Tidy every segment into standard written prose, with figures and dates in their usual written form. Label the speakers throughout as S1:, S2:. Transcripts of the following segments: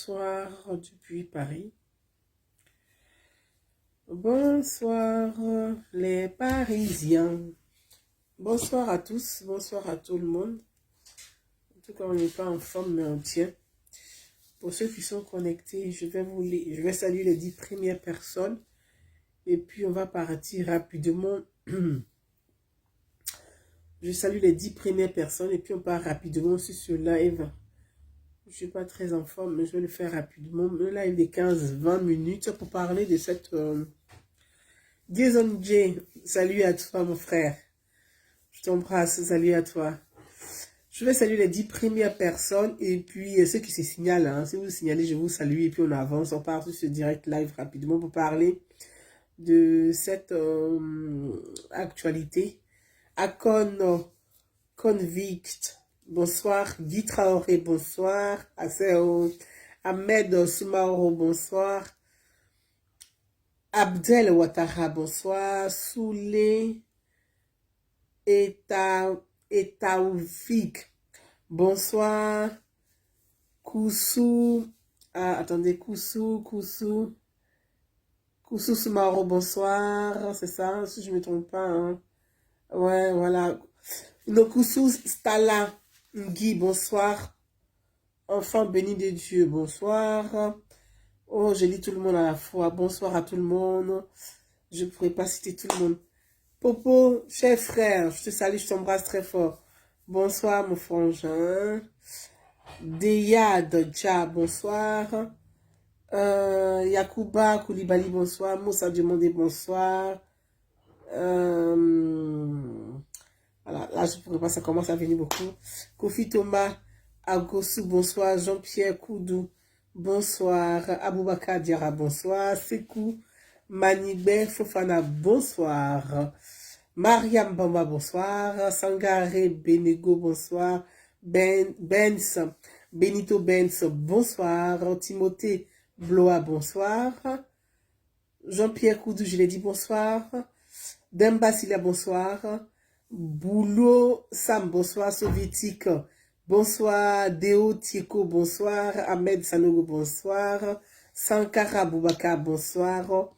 S1: Bonsoir depuis Paris. Bonsoir les Parisiens. Bonsoir à tous, bonsoir à tout le monde. En tout cas, on n'est pas en forme, mais on tient. Pour ceux qui sont connectés, je vais saluer les 10 premières personnes. Et puis, on va partir rapidement. Je salue les 10 premières personnes et puis on part rapidement aussi sur live. Je ne suis pas très en forme, mais je vais le faire rapidement. Le live de 15-20 minutes pour parler de cette... Jason J, salut à toi mon frère. Je t'embrasse, salut à toi. Je vais saluer les 10 premières personnes et puis ceux qui se signalent. Hein. Si vous signalez, je vous salue et puis on avance. On part sur ce direct live rapidement pour parler de cette actualité. Akon Convict. Bonsoir. Guy Traoré, bonsoir. Aseo. Ahmed Soumaoro, bonsoir. Abdel Ouattara, bonsoir. Soulé Etaoufik, bonsoir. Koussou, attendez, Koussou Soumaro, bonsoir. C'est ça, si je ne me trompe pas. Hein. Ouais, voilà. Koussou Stala Guy, bonsoir. Enfant béni de Dieu, bonsoir. Oh, je lis tout le monde à la fois. Bonsoir à tout le monde. Je ne pourrais pas citer tout le monde. Popo, cher frère, je te salue, je t'embrasse très fort. Bonsoir, mon frangin. Deya Dodja, bonsoir. Yakuba Koulibaly, bonsoir. Moussa Diomandé, bonsoir. Voilà, là, je ne pourrais pas, ça commence à venir beaucoup. Kofi Thomas Agosu, bonsoir. Jean-Pierre Koudou, bonsoir. Aboubakar Diara, bonsoir. Sekou Manibé Fofana, bonsoir. Mariam Bamba, bonsoir. Sangaré Benego, bonsoir. Benito Benz, bonsoir. Timothée Blois, bonsoir. Jean-Pierre Koudou, je l'ai dit, bonsoir. Demba Silla, bonsoir. Boulot Sam, bonsoir. Soviétique, bonsoir. Deo Tieko, bonsoir. Ahmed Sanogo, bonsoir. Sankara Boubaka, bonsoir.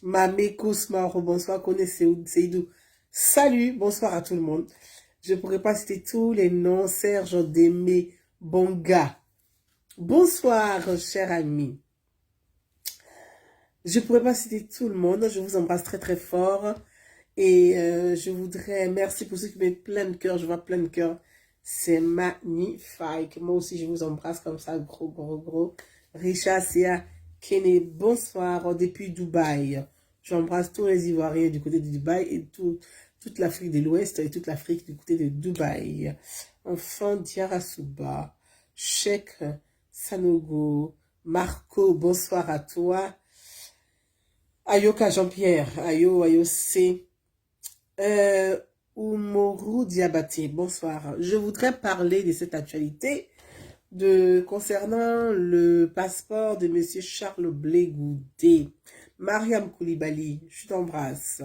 S1: Mamé Kosmaro, bonsoir. Kone Seydou, salut, bonsoir à tout le monde. Je ne pourrais pas citer tous les noms. Serge Démé Bonga, bonsoir, cher ami. Je ne pourrais pas citer tout le monde. Je vous embrasse très très fort. Et je voudrais, merci pour ceux qui mettent plein de cœur. Je vois plein de cœur. C'est magnifique. Moi aussi, je vous embrasse comme ça, gros, gros, gros. Richard Sia Kene, bonsoir, depuis Dubaï. J'embrasse tous les Ivoiriens du côté de Dubaï et toute l'Afrique de l'Ouest et toute l'Afrique du côté de Dubaï. Enfant Diarasuba, Cheikh Sanogo, Marco, bonsoir à toi. Ayoka Jean-Pierre, Ayo C. Oumourou Diabaté, bonsoir. Je voudrais parler de cette actualité concernant le passeport de Monsieur Charles Blé Goudé. Mariam Koulibaly, je t'embrasse.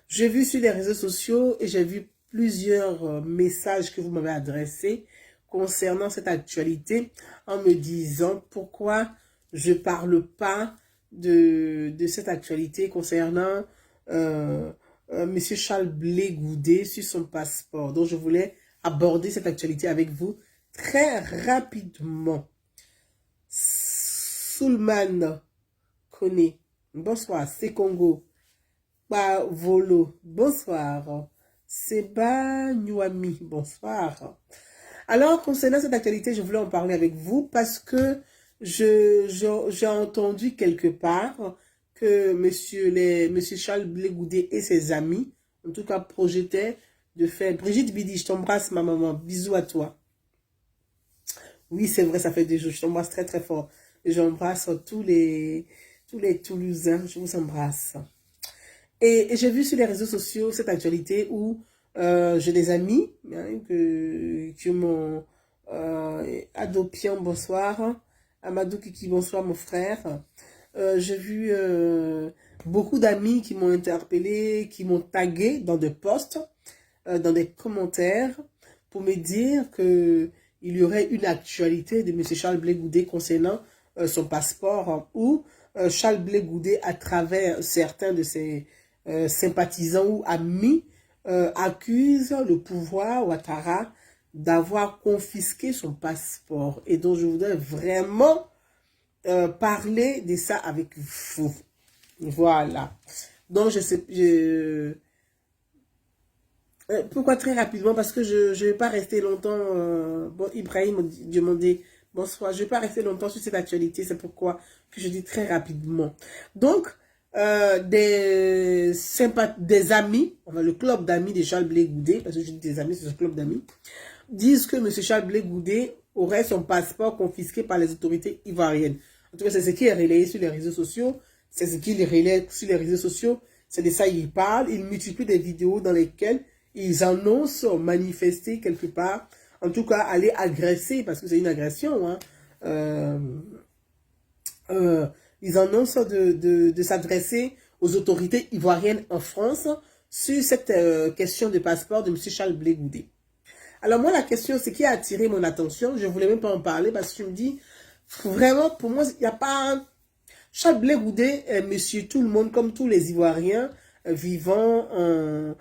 S1: J'ai vu sur les réseaux sociaux et j'ai vu plusieurs messages que vous m'avez adressés concernant cette actualité en me disant pourquoi je ne parle pas de cette actualité concernant Monsieur Charles Blé Goudé sur son passeport. Donc je voulais aborder cette actualité avec vous très rapidement. Soulman Kone, bonsoir. Sekongo Volo, bonsoir. Seba Nyuami, bonsoir. Alors, concernant cette actualité, je voulais en parler avec vous parce que j'ai entendu quelque part que monsieur Charles Blé Goudé et ses amis, en tout cas, projetaient de faire... Brigitte Bidi, je t'embrasse, ma maman. Bisous à toi. Oui, c'est vrai, ça fait des jours. Je t'embrasse très, très fort. J'embrasse tous les Toulousains. Je vous embrasse. Et j'ai vu sur les réseaux sociaux cette actualité où j'ai des amis hein, qui m'ont Adopian, bonsoir. Amadou Kiki, bonsoir mon frère. J'ai vu beaucoup d'amis qui m'ont interpellé, qui m'ont tagué dans des posts, dans des commentaires, pour me dire il y aurait une actualité de M. Charles Blé Goudé concernant son passeport où Charles Blé Goudé, à travers certains de ses sympathisants ou amis, accuse le pouvoir Ouattara d'avoir confisqué son passeport. Et donc, je voudrais vraiment parler de ça avec vous. Voilà. Donc, pourquoi très rapidement? Parce que je ne vais pas rester longtemps. Bon, Ibrahim m'a demandé bonsoir. Je ne vais pas rester longtemps sur cette actualité. C'est pourquoi que je dis très rapidement. Donc, des amis, enfin, le club d'amis de Charles Blé Goudé, parce que je dis des amis, c'est un club d'amis, disent que M. Charles Blé Goudé aurait son passeport confisqué par les autorités ivoiriennes. En tout cas, c'est ce qui est relayé sur les réseaux sociaux. C'est ce qu'il relaie sur les réseaux sociaux. C'est de ça qu'il parle. Il multiplie des vidéos dans lesquelles ils annoncent manifester quelque part. En tout cas, aller agresser, parce que c'est une agression. Hein. Ils annoncent de s'adresser aux autorités ivoiriennes en France sur cette question de passeport de M. Charles Blé Goudé. Alors moi, la question, c'est qui a attiré mon attention. Je ne voulais même pas en parler parce que je me dis, vraiment, pour moi, il n'y a pas... Charles Blé Goudé est monsieur tout le monde, comme tous les Ivoiriens vivant en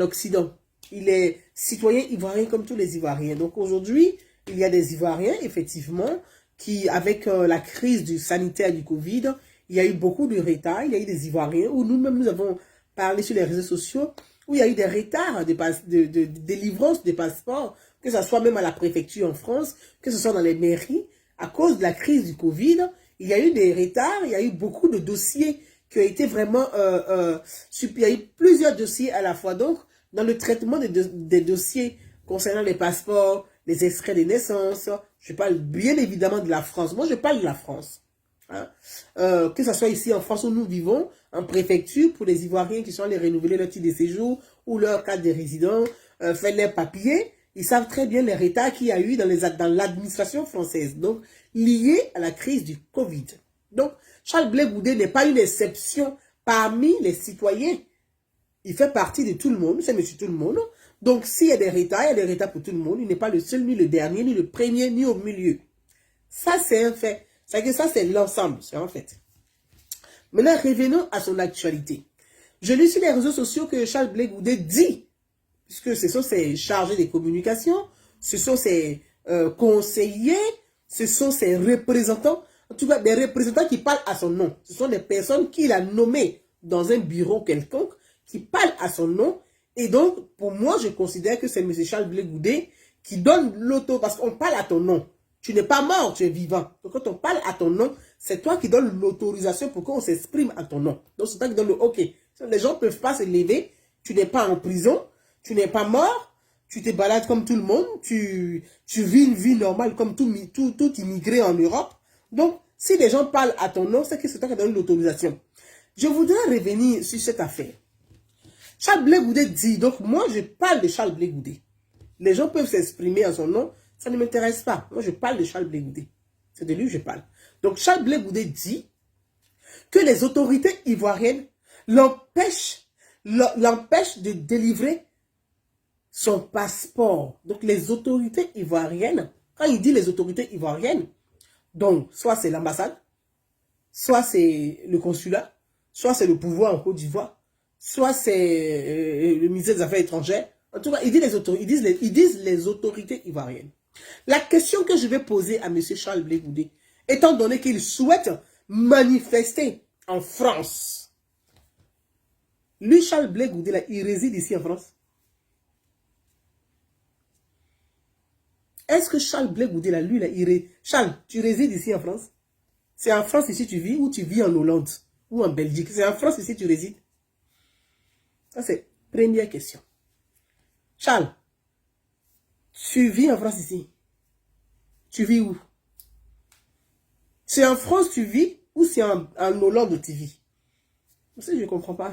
S1: Occident. Il est citoyen ivoirien comme tous les Ivoiriens. Donc aujourd'hui, il y a des Ivoiriens, effectivement, qui, avec la crise du sanitaire du Covid, il y a eu beaucoup de retards. Il y a eu des Ivoiriens où nous-mêmes, nous avons parlé sur les réseaux sociaux, où il y a eu des retards de délivrance des passeports, que ce soit même à la préfecture en France, que ce soit dans les mairies, à cause de la crise du Covid. Il y a eu des retards, il y a eu beaucoup de dossiers qui ont été vraiment... il y a eu plusieurs dossiers à la fois. Donc, dans le traitement des dossiers concernant les passeports, les extraits de naissance, je parle bien évidemment de la France. Moi, je parle de la France. Hein. Que ce soit ici en France où nous vivons, en préfecture, pour les Ivoiriens qui sont allés renouveler leur titre de séjour ou leur carte de résident, faire leurs papiers, ils savent très bien les retards qu'il y a eu dans l'administration française. Donc, liés à la crise du Covid. Donc, Charles Blé Goudé n'est pas une exception parmi les citoyens. Il fait partie de tout le monde, c'est monsieur tout le monde. Donc, s'il y a des retards, il y a des retards pour tout le monde. Il n'est pas le seul, ni le dernier, ni le premier, ni au milieu. Ça, c'est un fait. C'est que ça, c'est l'ensemble, c'est un fait. Maintenant, revenons à son actualité. Je lis sur les réseaux sociaux que Charles Blé Goudé dit, puisque ce sont ses chargés de communication, ce sont ses conseillers, ce sont ses représentants, en tout cas des représentants qui parlent à son nom. Ce sont des personnes qu'il a nommées dans un bureau quelconque, qui parlent à son nom. Et donc, pour moi, je considère que c'est M. Charles Blé Goudé qui donne parce qu'on parle à ton nom. Tu n'es pas mort, tu es vivant. Donc, quand on parle à ton nom, c'est toi qui donnes l'autorisation pour qu'on s'exprime à ton nom. Donc, c'est toi qui donnes le OK. Les gens ne peuvent pas se lever, tu n'es pas en prison, tu n'es pas mort, tu te balades comme tout le monde, tu vis une vie normale comme tout immigré en Europe. Donc, si les gens parlent à ton nom, c'est que c'est toi qui donnes l'autorisation. Je voudrais revenir sur cette affaire. Charles Blé Goudé dit, donc moi je parle de Charles Blé Goudé. Les gens peuvent s'exprimer à son nom, ça ne m'intéresse pas. Moi je parle de Charles Blé Goudé. C'est de lui que je parle. Donc Charles Blé Goudé dit que les autorités ivoiriennes l'empêchent de délivrer son passeport. Donc les autorités ivoiriennes, quand il dit les autorités ivoiriennes, donc soit c'est l'ambassade, soit c'est le consulat, soit c'est le pouvoir en Côte d'Ivoire, soit c'est le ministère des Affaires étrangères. En tout cas, ils disent les autorités ivoiriennes. La question que je vais poser à M. Charles Blé Goudé, étant donné qu'il souhaite manifester en France, lui, Charles Blé Goudé, là, il réside ici en France. Est-ce que Charles Blé Goudé, là, lui, là, Charles, tu résides ici en France? C'est en France ici tu vis ou tu vis en Hollande ou en Belgique? C'est en France ici tu résides? Ça, c'est première question. Charles, tu vis en France ici? Tu vis où? C'est en France tu vis ou c'est en Hollande tu vis? Je ne comprends pas.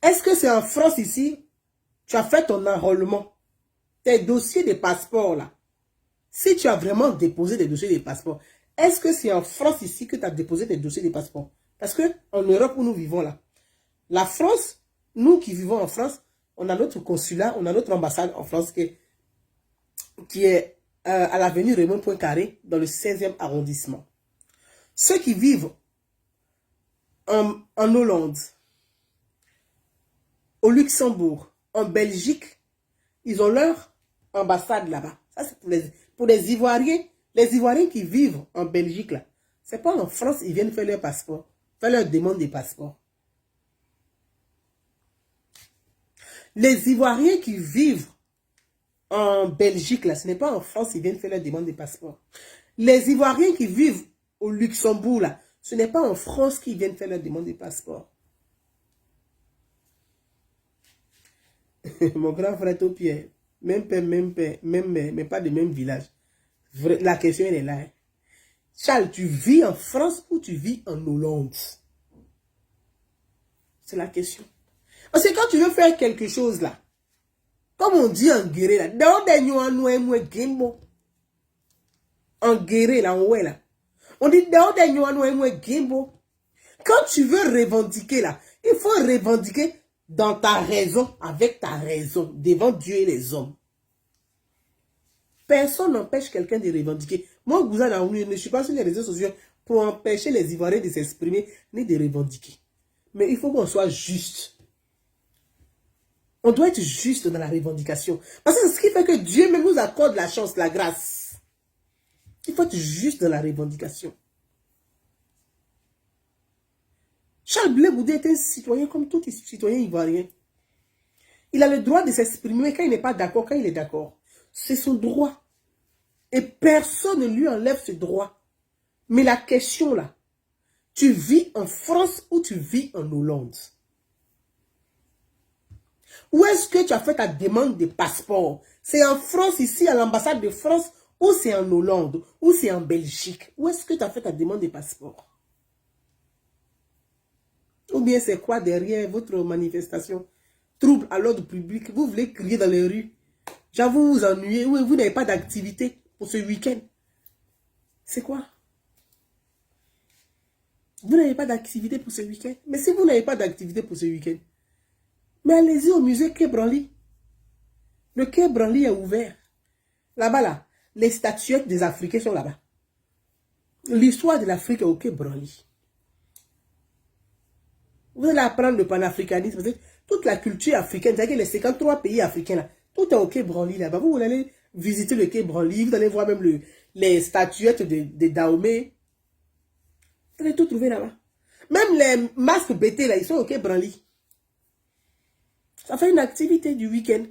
S1: Est-ce que c'est en France ici, tu as fait ton enrôlement, tes dossiers de passeport là? Si tu as vraiment déposé des dossiers de passeport, est-ce que c'est en France ici que tu as déposé tes dossiers de passeport? Parce que en Europe où nous vivons là, la France, nous qui vivons en France, on a notre consulat, on a notre ambassade en France qui est à l'avenue Raymond Poincaré, dans le 16e arrondissement. Ceux qui vivent en Hollande, au Luxembourg, en Belgique, ils ont leur ambassade là-bas. Ça, c'est pour les Ivoiriens. Les Ivoiriens qui vivent en Belgique, là, c'est pas en France, ils viennent faire leur passeport, faire leur demande de passeport. Les Ivoiriens qui vivent en Belgique, là, ce n'est pas en France, ils viennent faire leur demande de passeport. Les Ivoiriens qui vivent au Luxembourg, là, ce n'est pas en France qu'ils viennent faire leur demande de passeport. Mon grand frère Pierre, même père, même père, même mère, mais pas de même village. La question, elle est là. Hein. Charles, tu vis en France ou tu vis en Hollande? C'est la question. Parce que quand tu veux faire quelque chose là, comme on dit en guéré là, en guéré là, on dit quand tu veux revendiquer là, il faut revendiquer dans ta raison, avec ta raison, devant Dieu et les hommes. Personne n'empêche quelqu'un de revendiquer. Moi, Gouza Naoumi, je ne suis pas sur les réseaux sociaux pour empêcher les Ivoiriens de s'exprimer ni de revendiquer. Mais il faut qu'on soit juste. On doit être juste dans la revendication. Parce que c'est ce qui fait que Dieu même nous accorde la chance, la grâce. Il faut être juste dans la revendication. Charles Blé Goudé est un citoyen comme tout citoyen ivoirien. Il a le droit de s'exprimer quand il n'est pas d'accord, quand il est d'accord. C'est son droit. Et personne ne lui enlève ce droit. Mais la question là, tu vis en France ou tu vis en Hollande? Où est-ce que tu as fait ta demande de passeport? C'est en France, ici, à l'ambassade de France, ou c'est en Hollande, ou c'est en Belgique? Où est-ce que tu as fait ta demande de passeport? Ou bien c'est quoi derrière votre manifestation? Trouble à l'ordre public, vous voulez crier dans les rues. J'avoue, vous ennuyez, oui, vous n'avez pas d'activité pour ce week-end. C'est quoi? Vous n'avez pas d'activité pour ce week-end? Mais si vous n'avez pas d'activité pour ce week-end, mais allez-y au musée Quai Branly. Le Quai Branly est ouvert. Là-bas, là, les statuettes des Africains sont là-bas. L'histoire de l'Afrique est au Quai Branly. Vous allez apprendre le panafricanisme. Toute la culture africaine, c'est-à-dire les 53 pays africains, là, tout est au Quai Branly là-bas. Vous allez visiter le Quai Branly, vous allez voir même les statuettes de Dahomey. Vous allez tout trouver là-bas. Même les masques BT, là, ils sont au Quai Branly. Ça fait une activité du week-end.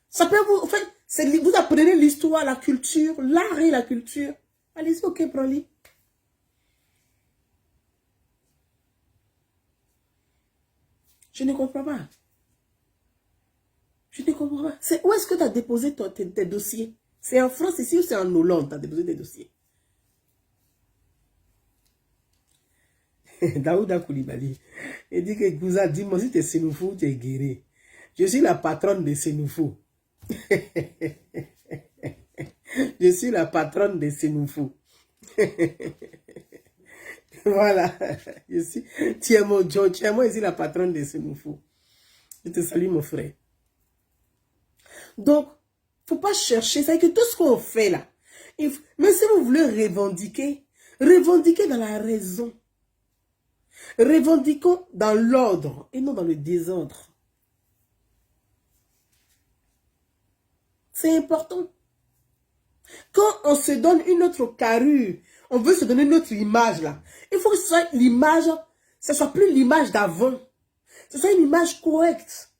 S1: Ça peut vous... En fait, vous apprenez l'histoire, la culture, l'art et la culture. Allez-y au Quai Branly. Je ne comprends pas. Je ne comprends pas. Où est-ce que tu as déposé tes dossiers? C'est en France ici ou c'est en Hollande tu as déposé tes dossiers? Daouda Koulibaly. Il dit que Gouza, dis-moi si tu es Sénoufou, tu es guéri. Je suis la patronne de Sénoufou. Je suis la patronne de Sénoufou. Voilà. Tu es mon Joe, tu es moi ici la patronne de Sénoufou. Je te salue mon frère. Donc, faut pas chercher. C'est que tout ce qu'on fait là, même si vous voulez revendiquer, revendiquez dans la raison. Revendiquons dans l'ordre et non dans le désordre. C'est important. Quand on se donne une autre carrure, on veut se donner une autre image là. Il faut que ce soit l'image, ce soit plus l'image d'avant. Ce soit une image correcte.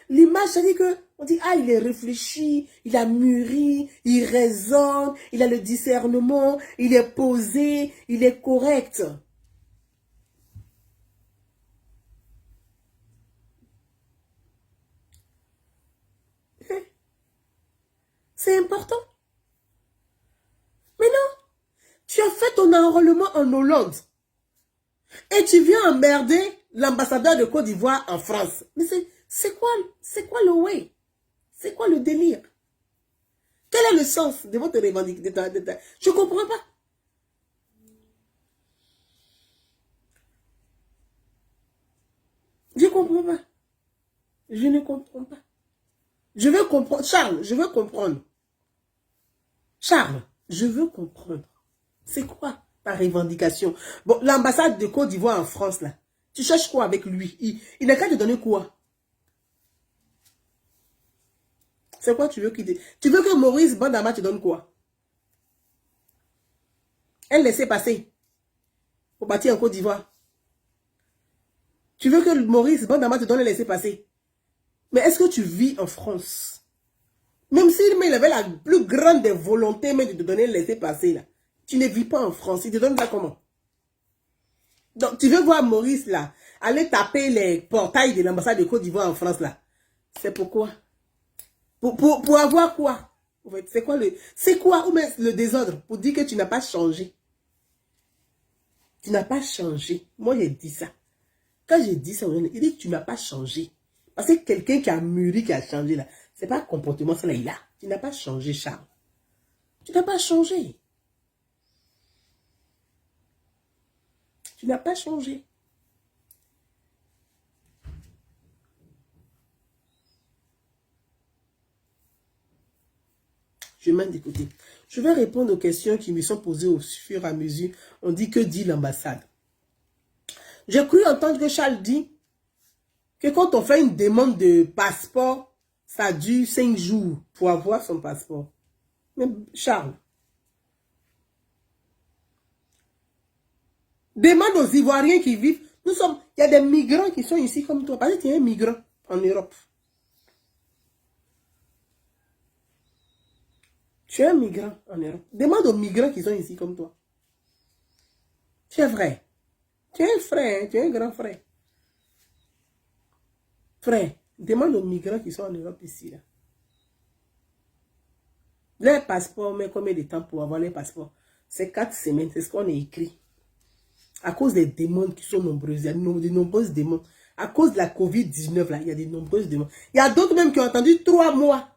S1: L'image, ça dit que on dit, ah, il est réfléchi, il a mûri, il raisonne, il a le discernement, il est posé, il est correct. C'est important. Mais non, tu as fait ton enrôlement en Hollande. Et tu viens emmerder l'ambassadeur de Côte d'Ivoire en France. Mais c'est quoi le way? C'est quoi le délire? Quel est le sens de votre revendication? Je ne comprends pas. Je ne comprends pas. Je ne comprends pas. Je veux comprendre. Charles, je veux comprendre. Charles, je veux comprendre. C'est quoi ta revendication? Bon, l'ambassade de Côte d'Ivoire en France, là, tu cherches quoi avec lui? Il n'a qu'à te donner quoi? C'est quoi tu veux qu'il te... Tu veux que Maurice Bandama te donne quoi? Elle laissait passer pour partir en Côte d'Ivoire. Tu veux que Maurice Bandama te donne un laisser-passer? Mais est-ce que tu vis en France? Même s'il avait la plus grande des volontés mais de te donner un laisser-passer, là, tu ne vis pas en France. Il te donne ça comment? Donc, tu veux voir Maurice, là, aller taper les portails de l'ambassade de Côte d'Ivoire en France, là. C'est pourquoi? Pour avoir quoi? En fait, c'est quoi le désordre? Pour dire que tu n'as pas changé. Tu n'as pas changé. Moi, j'ai dit ça. Quand j'ai dit ça, il dit que tu n'as pas changé. Parce que quelqu'un qui a mûri, qui a changé, là, c'est pas un comportement, ça, là, il a. Tu n'as pas changé, Charles. Tu n'as pas changé. Tu n'as pas changé. Je m'en d'écouter. Je vais répondre aux questions qui me sont posées au fur et à mesure. On dit que dit l'ambassade. J'ai cru entendre que Charles dit que quand on fait une demande de passeport, ça dure 5 jours pour avoir son passeport. Mais Charles, demande aux Ivoiriens qui vivent. Il y a des migrants qui sont ici comme toi. Parce que tu es un migrant en Europe. Tu es un migrant en Europe. Demande aux migrants qui sont ici comme toi. Tu es vrai. Tu es un frère, hein? Tu es un grand frère. Frère, demande aux migrants qui sont en Europe ici. Là. Les passeports, mais combien de temps pour avoir les passeports? C'est 4 semaines, c'est ce qu'on a écrit. À cause des demandes qui sont nombreuses, il y a de nombreuses demandes. À cause de la COVID-19, là, il y a de nombreuses demandes. Il y a d'autres même qui ont attendu 3 mois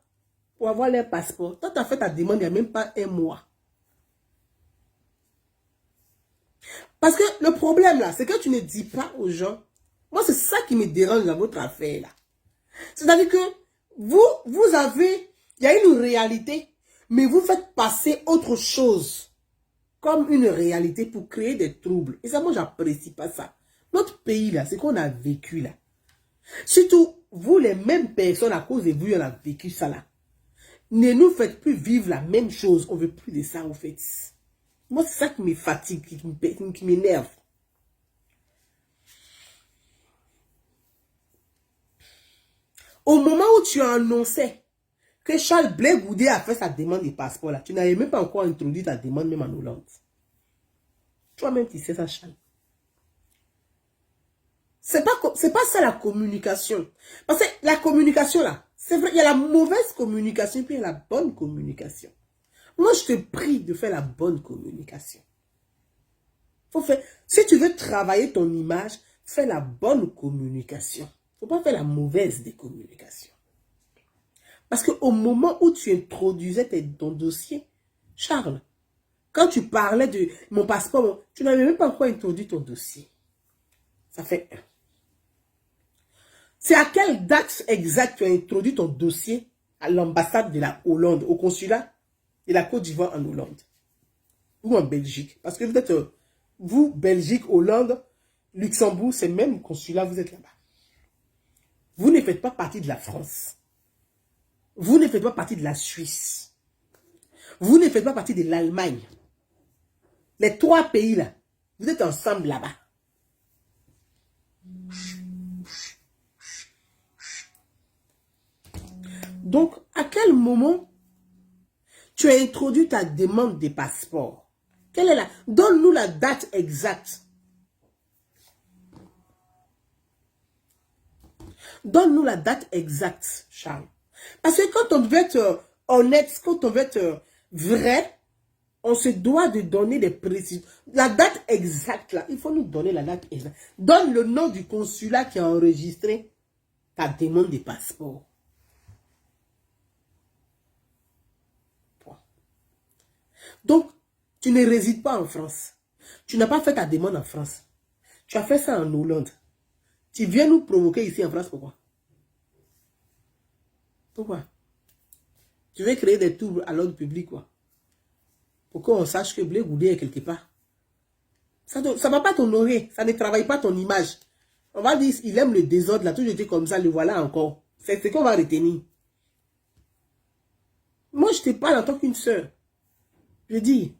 S1: pour avoir leur passeport. Toi, tu as fait ta demande, il n'y a même pas 1 mois. Parce que le problème, là, c'est que tu ne dis pas aux gens. Moi, c'est ça qui me dérange dans votre affaire, là. C'est-à-dire que vous avez, il y a une réalité, mais vous faites passer autre chose comme une réalité pour créer des troubles. Et ça, moi, j'apprécie pas ça. Notre pays, là, c'est qu'on a vécu, là. Surtout, vous, les mêmes personnes, à cause de vous, on a vécu ça, là. Ne nous faites plus vivre la même chose. On veut plus de ça, en fait. Moi, c'est ça qui me fatigue, qui m'énerve. Au moment où tu as annoncé que Charles Blé Goudé a fait sa demande de passeport, là, tu n'avais même pas encore introduit ta demande, même en Hollande. Toi-même, tu sais ça, Charles. C'est pas ça la communication. Parce que la communication, là, c'est vrai, il y a la mauvaise communication, puis il y a la bonne communication. Moi, je te prie de faire la bonne communication. Si tu veux travailler ton image, fais la bonne communication. Il ne faut pas faire la mauvaise des communications. Parce qu'au moment où tu introduisais ton dossier, Charles, quand tu parlais de mon passeport, tu n'avais même pas encore introduit ton dossier. Ça fait 1. C'est à quelle date exacte tu as introduit ton dossier à l'ambassade de la Hollande, au consulat de la Côte d'Ivoire en Hollande ou en Belgique? Parce que peut-être vous, Belgique, Hollande, Luxembourg, c'est même consulat, vous êtes là-bas. Vous ne faites pas partie de la France. Vous ne faites pas partie de la Suisse. Vous ne faites pas partie de l'Allemagne. Les 3 pays là, vous êtes ensemble là-bas. Donc, à quel moment tu as introduit ta demande de passeport? Quelle est Donne-nous la date exacte. Donne-nous la date exacte, Charles. Parce que quand on veut être honnête, quand on veut être vrai, on se doit de donner des précisions. La date exacte, là, il faut nous donner la date exacte. Donne le nom du consulat qui a enregistré ta demande de passeport. Donc, tu ne résides pas en France. Tu n'as pas fait ta demande en France. Tu as fait ça en Hollande. Tu viens nous provoquer ici en France, pourquoi? Pourquoi? Tu veux créer des troubles à l'ordre public, quoi. pour qu'on sache que Blé Goudé est quelque part. Ça ne va pas t'honorer. Ça ne travaille pas ton image. On va dire, il aime le désordre, il a toujours été comme ça, le voilà encore. C'est ce qu'on va retenir. Moi, je te parle en tant qu'une sœur. Je dis,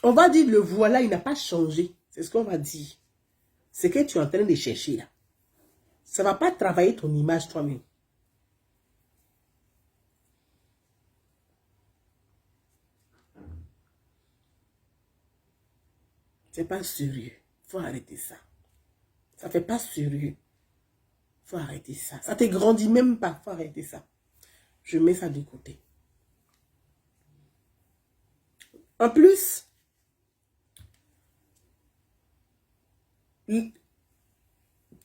S1: on va dire, le voilà, il n'a pas changé. C'est ce qu'on va dire. C'est que tu es en train de chercher là. Ça ne va pas travailler ton image toi-même. C'est pas sérieux. Il faut arrêter ça. Ça ne fait pas sérieux. Il faut arrêter ça. Ça ne te grandit même pas. Il faut arrêter ça. Je mets ça de côté. En plus,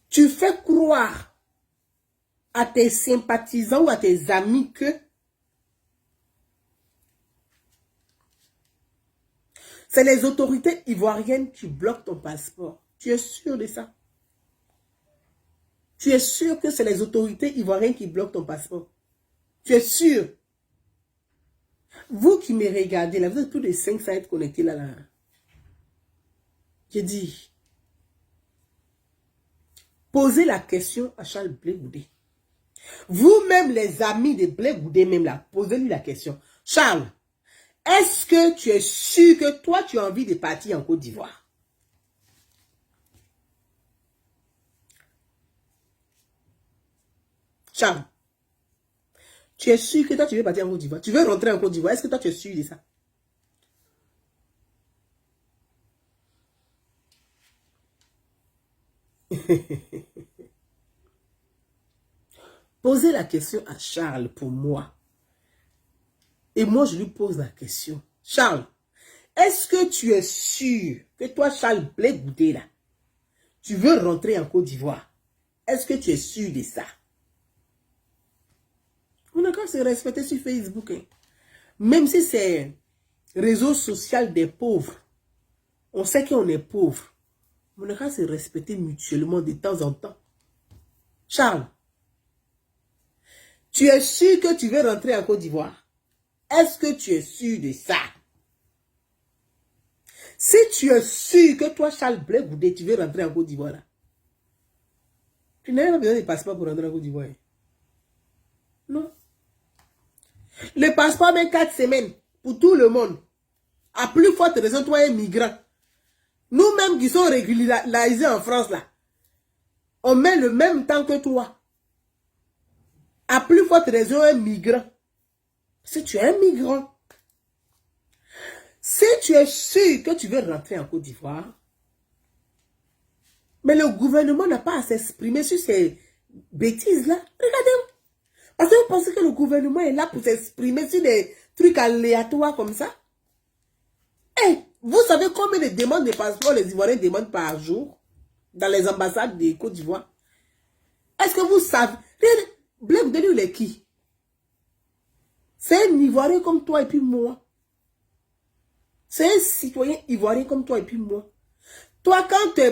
S1: tu fais croire à tes sympathisants ou à tes amis que c'est les autorités ivoiriennes qui bloquent ton passeport. Tu es sûr de ça? Tu es sûr que c'est les autorités ivoiriennes qui bloquent ton passeport? Tu es sûr? Vous qui me regardez, là, vous êtes tous les 5 à être connectés là. J'ai dit, posez la question à Charles Blé Goudé. Vous-même, les amis de Blé Goudé, même là, posez-lui la question. Charles, est-ce que tu es sûr que toi, tu as envie de partir en Côte d'Ivoire? Charles, tu es sûr que toi, tu veux partir en Côte d'Ivoire? Tu veux rentrer en Côte d'Ivoire? Est-ce que toi, tu es sûr de ça? Posez la question à Charles pour moi. Et moi, je lui pose la question. Charles, est-ce que tu es sûr que toi, Charles Blé Goudé, là, tu veux rentrer en Côte d'Ivoire? Est-ce que tu es sûr de ça? On a qu'à se respecter sur Facebook. Hein. Même si c'est réseau social des pauvres, on sait qu'on est pauvre. On a qu'à se respecter mutuellement de temps en temps. Charles, tu es sûr que tu veux rentrer en Côte d'Ivoire? Est-ce que tu es sûr de ça? Si tu es sûr que toi, Charles Blé Goudé, tu veux rentrer en Côte d'Ivoire, tu n'as pas besoin de passeport pour rentrer en Côte d'Ivoire. Non. Le passeport met 4 semaines pour tout le monde. À plus forte raison, toi, un migrant. Nous-mêmes qui sommes régularisés en France, là, on met le même temps que toi. À plus forte raison, un migrant. Si tu es un migrant, si tu es sûr que tu veux rentrer en Côte d'Ivoire, mais le gouvernement n'a pas à s'exprimer sur ces bêtises-là. Regardez. Parce que vous pensez que le gouvernement est là pour s'exprimer sur des trucs aléatoires comme ça? Eh, vous savez combien de demandes de passeport les Ivoiriens demandent par jour dans les ambassades de Côte d'Ivoire? Est-ce que vous savez? Blé Goudé, il est qui? C'est un Ivoirien comme toi et puis moi. C'est un citoyen ivoirien comme toi et puis moi. Toi, quand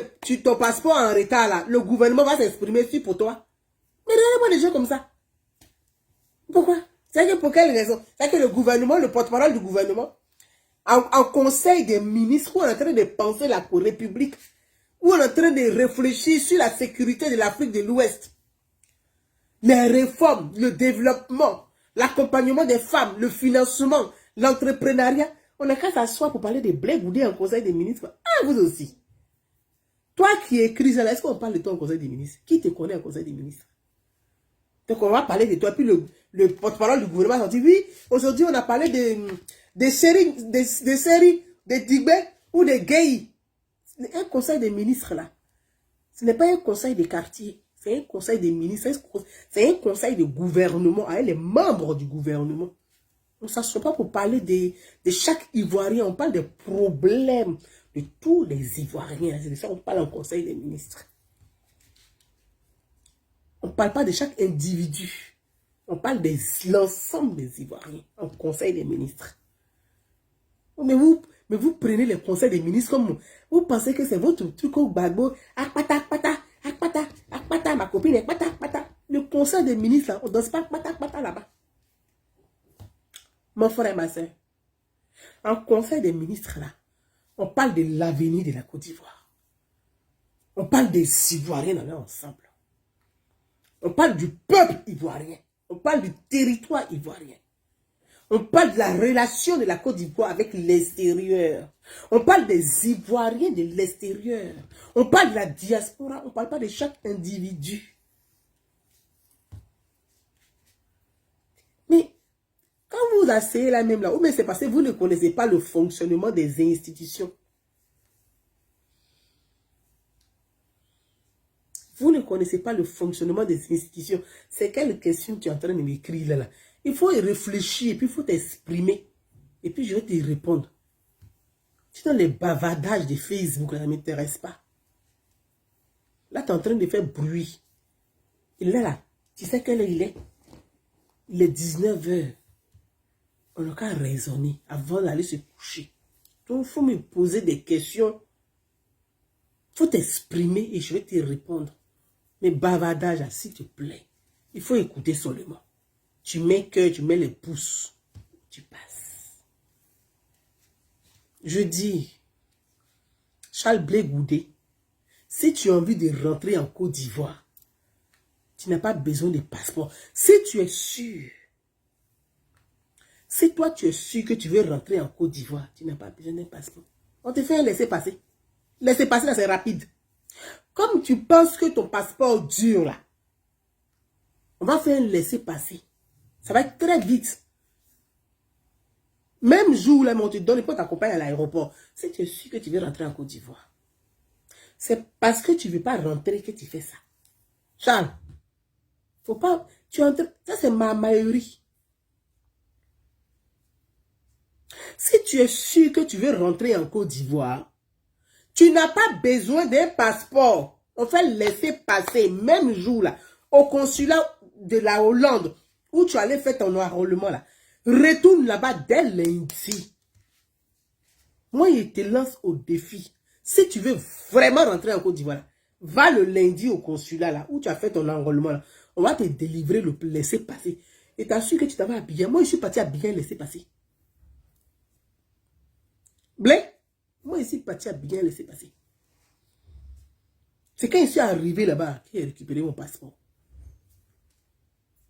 S1: ton passeport est en retard, là, le gouvernement va s'exprimer sur pour toi. Mais regardez-moi des gens comme ça. Pourquoi? C'est que pour quelle raison? C'est que le gouvernement, le porte-parole du gouvernement, en conseil des ministres, où on est en train de penser la République, où on est en train de réfléchir sur la sécurité de l'Afrique de l'Ouest, les réformes, le développement, l'accompagnement des femmes, le financement, l'entrepreneuriat. On n'a qu'à s'asseoir pour parler de Blé Goudé en conseil des ministres. Ah, vous aussi. Toi qui écris ça, est-ce qu'on parle de toi en conseil des ministres? Qui te connaît en conseil des ministres? Donc on va parler de toi. Puis le porte-parole du gouvernement a dit, oui, aujourd'hui on a parlé des séries, de Digbé ou de gays. Un conseil des ministres là. Ce n'est pas un conseil de quartier. C'est un conseil des ministres. C'est un conseil de gouvernement avec les membres du gouvernement. On ne s'assoit pas pour parler de chaque Ivoirien. On parle des problèmes de tous les Ivoiriens. C'est de ça qu'on parle en conseil des ministres. On ne parle pas de chaque individu. On parle de l'ensemble des Ivoiriens en conseil des ministres. Mais vous prenez les conseils des ministres comme vous pensez que c'est votre truc au bagbo. Akpata, akpata, akpata, akpata, ma copine est akpata, akpata. Le conseil des ministres, on ne danse pas akpata, akpata là-bas. Mon frère et ma soeur. En conseil des ministres, là, on parle de l'avenir de la Côte d'Ivoire. On parle des Ivoiriens dans leur ensemble. On parle du peuple ivoirien. On parle du territoire ivoirien. On parle de la relation de la Côte d'Ivoire avec l'extérieur. On parle des Ivoiriens de l'extérieur. On parle de la diaspora. On ne parle pas de chaque individu. Mais quand vous asseyez là même là, mais c'est parce que vous ne connaissez pas le fonctionnement des institutions. Vous ne connaissez pas le fonctionnement des institutions. C'est quelle question tu es en train de m'écrire là? Il faut y réfléchir, et puis il faut t'exprimer. Et puis je vais te répondre. Sinon les bavardages de Facebook, ça ne m'intéresse pas. Là, tu es en train de faire bruit. Il est là. Tu sais quelle heure il est? Il est 19 h. On n'a qu'à raisonner avant d'aller se coucher. Donc, il faut me poser des questions. Il faut t'exprimer et je vais te répondre. Mais bavardage, s'il te plaît, il faut écouter seulement. Tu mets cœur, tu mets les pouces, tu passes. Je dis, Charles Blé Goudé, si tu as envie de rentrer en Côte d'Ivoire, tu n'as pas besoin de passeport. Si tu es sûr, si toi tu es sûr que tu veux rentrer en Côte d'Ivoire, tu n'as pas besoin d'un passeport. On te fait un laisser-passer. Laisser-passer là, c'est rapide. Comme tu penses que ton passeport dure là, on va faire un laisser-passer. Ça va être très vite. Même jour là, on te donne, il faut t'accompagner à l'aéroport. Si tu es sûr que tu veux rentrer en Côte d'Ivoire, c'est parce que tu ne veux pas rentrer que tu fais ça. Charles, faut pas, tu entres, ça c'est ma maillerie. Si tu es sûr que tu veux rentrer en Côte d'Ivoire, tu n'as pas besoin d'un passeport. On fait laisser passer, même jour là, au consulat de la Hollande, où tu allais faire ton enrôlement là. Retourne là-bas dès lundi. Moi, je te lance au défi. Si tu veux vraiment rentrer en Côte d'Ivoire, va le lundi au consulat là, où tu as fait ton enrôlement là. On va te délivrer le laisser passer. Et t'assures que tu t'en vas bien. Moi, je suis parti à bien laisser passer. Blé? Moi, je suis parti à bien laisser passer. C'est quand je suis arrivé là-bas que j'ai récupéré mon passeport.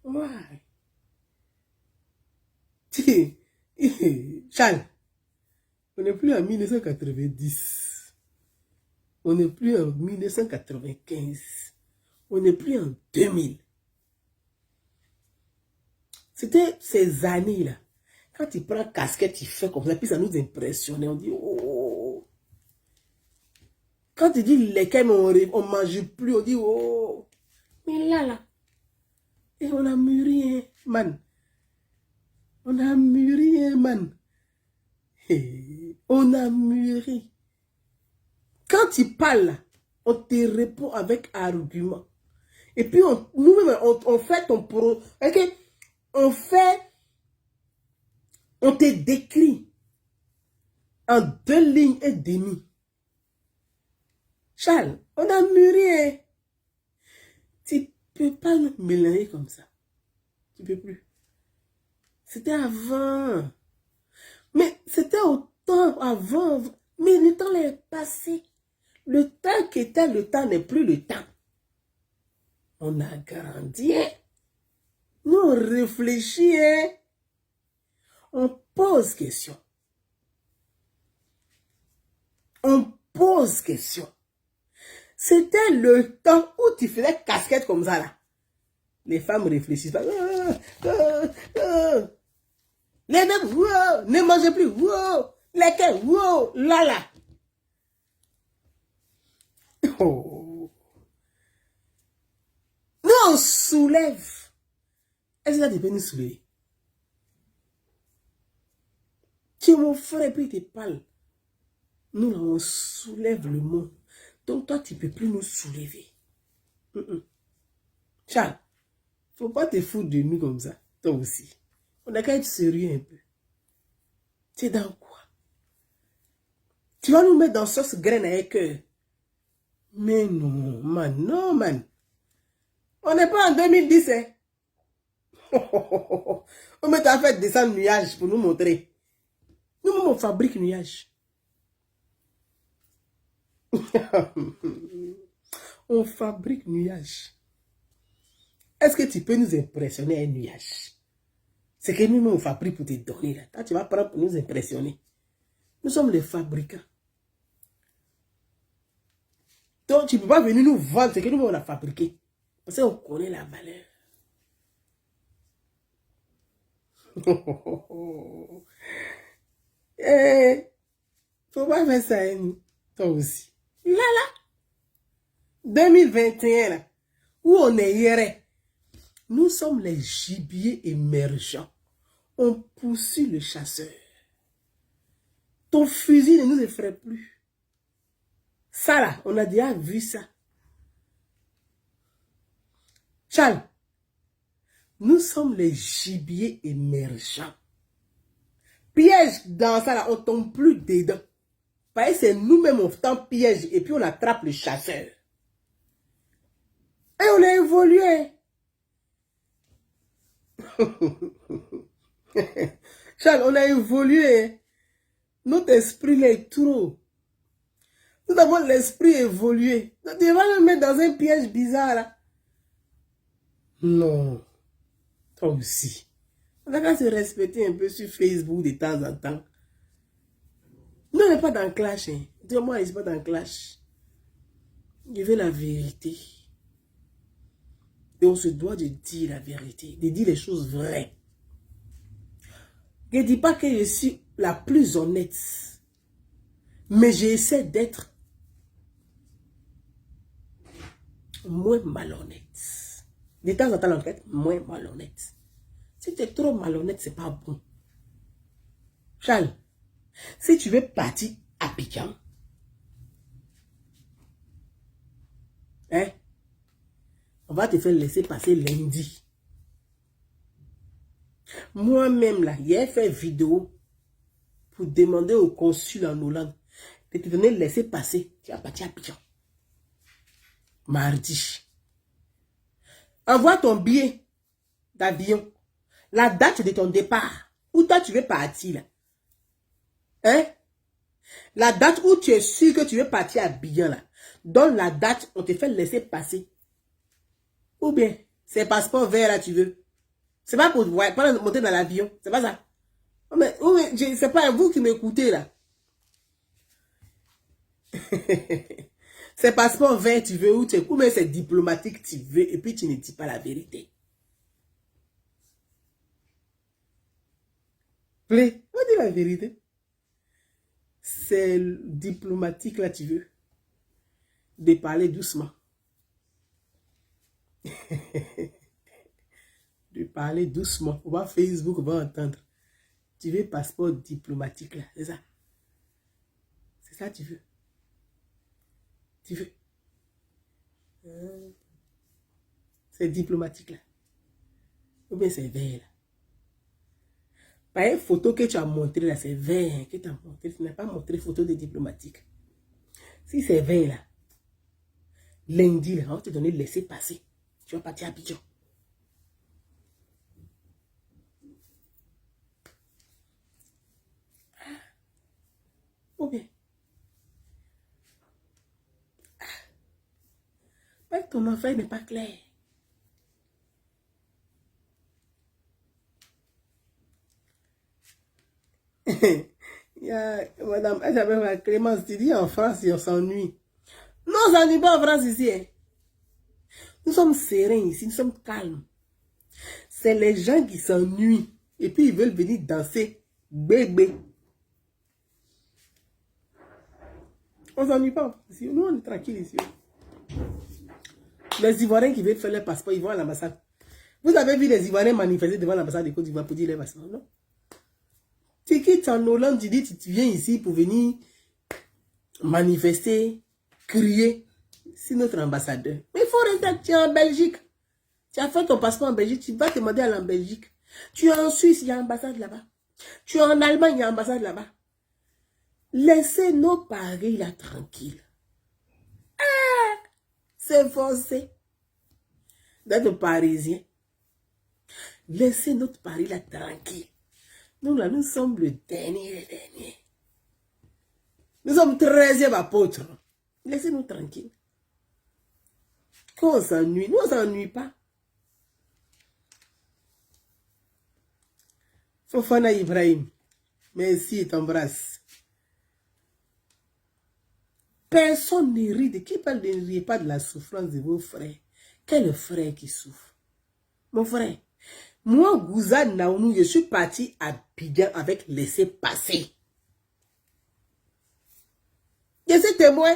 S1: Ouais. Charles, on n'est plus en 1990. On n'est plus en 1995. On n'est plus en 2000. C'était ces années-là. Quand tu prends casquette, tu fais comme ça, puis ça nous impressionnait. On dit, oh. Quand tu dis lesquels on ne mange plus, on dit, oh. Mais là. Et on a mûri, hein, man. On a mûri, hein, man. Hey, on a mûri. Quand tu parles, on te répond avec argument. Et puis, nous-mêmes, on fait ton pro. Okay? On te décrit en 2 lignes et demie. Charles, on a mûri. Hein? Tu ne peux pas nous mélanger comme ça. Tu ne peux plus. C'était avant. Mais c'était au temps avant. Mais le temps est passé. Le temps qui était le temps n'est plus le temps. On a grandi. Hein? Nous, on réfléchit. Hein? On pose question. On pose question. C'était le temps où tu faisais casquette comme ça là. Les femmes réfléchissent pas. Les mecs, wow, ne mangez plus. Wow, lesquels, wow, là. Oh. Nous, on soulève. Est-ce que ça devait nous soulever? Tu es mon frère et puis il te parle. Nous, là, on soulève le monde. Donc, toi, tu ne peux plus nous soulever. Charles, faut pas te foutre de nous comme ça. Toi aussi. On a qu'à être sérieux un peu. Tu es dans quoi? Tu vas nous mettre dans sauce graine avec cœur. Mais non, man. On n'est pas en 2010, hein. On met à faire descendre nuage pour nous montrer. Nous-mêmes, on fabrique nuages. On fabrique nuages. Est-ce que tu peux nous impressionner un nuage? C'est que nous-mêmes, on fabrique pour te donner. Là. Toi, tu vas prendre pour nous impressionner. Nous sommes les fabricants. Donc, tu ne peux pas venir nous vendre ce que nous-mêmes, on a fabriqué. Parce qu'on connaît la valeur. Eh, faut pas faire ça, hein, toi aussi. Là, 2021, là, où on est hier, nous sommes les gibiers émergents. On poursuit le chasseur. Ton fusil ne nous effraie plus. Ça là, on a déjà vu ça. Charles, nous sommes les gibiers émergents. Piège dans ça là, on tombe plus dedans. Parce que c'est nous-mêmes on tend piège et puis on attrape le chasseur. Et on a évolué. Charles, on a évolué. Notre esprit là est trop. Nous avons l'esprit évolué. Tu vas nous mettre dans un piège bizarre là. Non. Toi aussi. On a qu'à se respecter un peu sur Facebook de temps en temps. Nous, on n'est pas dans le clash. Hein. Dis-moi, il n'est pas dans le clash. Je veux la vérité. Et on se doit de dire la vérité, de dire les choses vraies. Je ne dis pas que je suis la plus honnête, mais j'essaie d'être moins malhonnête. De temps en temps, on peut moins malhonnête. Si tu es trop malhonnête, ce n'est pas bon. Charles, si tu veux partir à Abidjan, hein, on va te faire laisser passer lundi. Moi-même, là, j'ai fait vidéo pour demander au consul en Hollande de te donner laisser passer. Tu vas partir à Abidjan. Mardi. Envoie ton billet d'avion. La date de ton départ. Où toi tu veux partir, là. Hein? La date où tu es sûr que tu veux partir à Abidjan, là. Donne la date, on te fait laisser passer. Ou bien, c'est passeport vert, là, tu veux. C'est pas pour monter dans l'avion. C'est pas ça. Mais c'est pas vous qui m'écoutez, là. C'est passeport vert, tu veux, ou bien c'est diplomatique, tu veux, et puis tu ne dis pas la vérité. Play, on dit la vérité. C'est diplomatique, là, tu veux. De parler doucement. De parler doucement. Pour voir Facebook, on va entendre. Tu veux passeport diplomatique, là, c'est ça. C'est ça, tu veux. Tu veux. C'est diplomatique, là. Ou bien c'est vert, là. Par une photo que tu as montré, là, c'est vert que tu as montré. Tu n'as pas montré photo de diplomatique. Si c'est vert, là, lundi, là, on va te donner laisser passer. Tu vas partir à Abidjan. Ou bien. Ton affaire n'est pas claire. Madame, elle s'appelle Clémence, tu dis en France, on s'ennuie. Non, on s'ennuie pas en France ici. Hein. Nous sommes sereins ici, nous sommes calmes. C'est les gens qui s'ennuient. Et puis ils veulent venir danser. Bébé. On s'ennuie pas ici. Nous, on est tranquille ici. Les Ivoiriens qui veulent faire leur passeport, ils vont à l'ambassade. Vous avez vu les Ivoiriens manifester devant l'ambassade de Côte d'Ivoire pour dire leur passeport, non? Tu quittes en Hollande, tu dis tu viens ici pour venir manifester, crier. C'est notre ambassadeur. Mais il faut rester, tu es en Belgique. Tu as fait ton passeport en Belgique, tu vas te demander à en Belgique. Tu es en Suisse, il y a ambassade là-bas. Tu es en Allemagne, il y a ambassade là-bas. Laissez nos paris là tranquilles. Ah, c'est forcé d'être parisien. Laissez notre Paris là tranquille. Nous, là, nous sommes le dernier. Nous sommes 13e apôtre. Laissez-nous tranquilles. Quand on s'ennuie, nous, on ne s'ennuie pas. Fofana Ibrahim, merci, t'embrasse. Personne ne rit de qui parle de ne riez pas de la souffrance de vos frères. Quel frère qui souffre? Mon frère, moi, Gouza Naounou, je suis parti à Abidjan avec laissez-passer. Je suis témoin.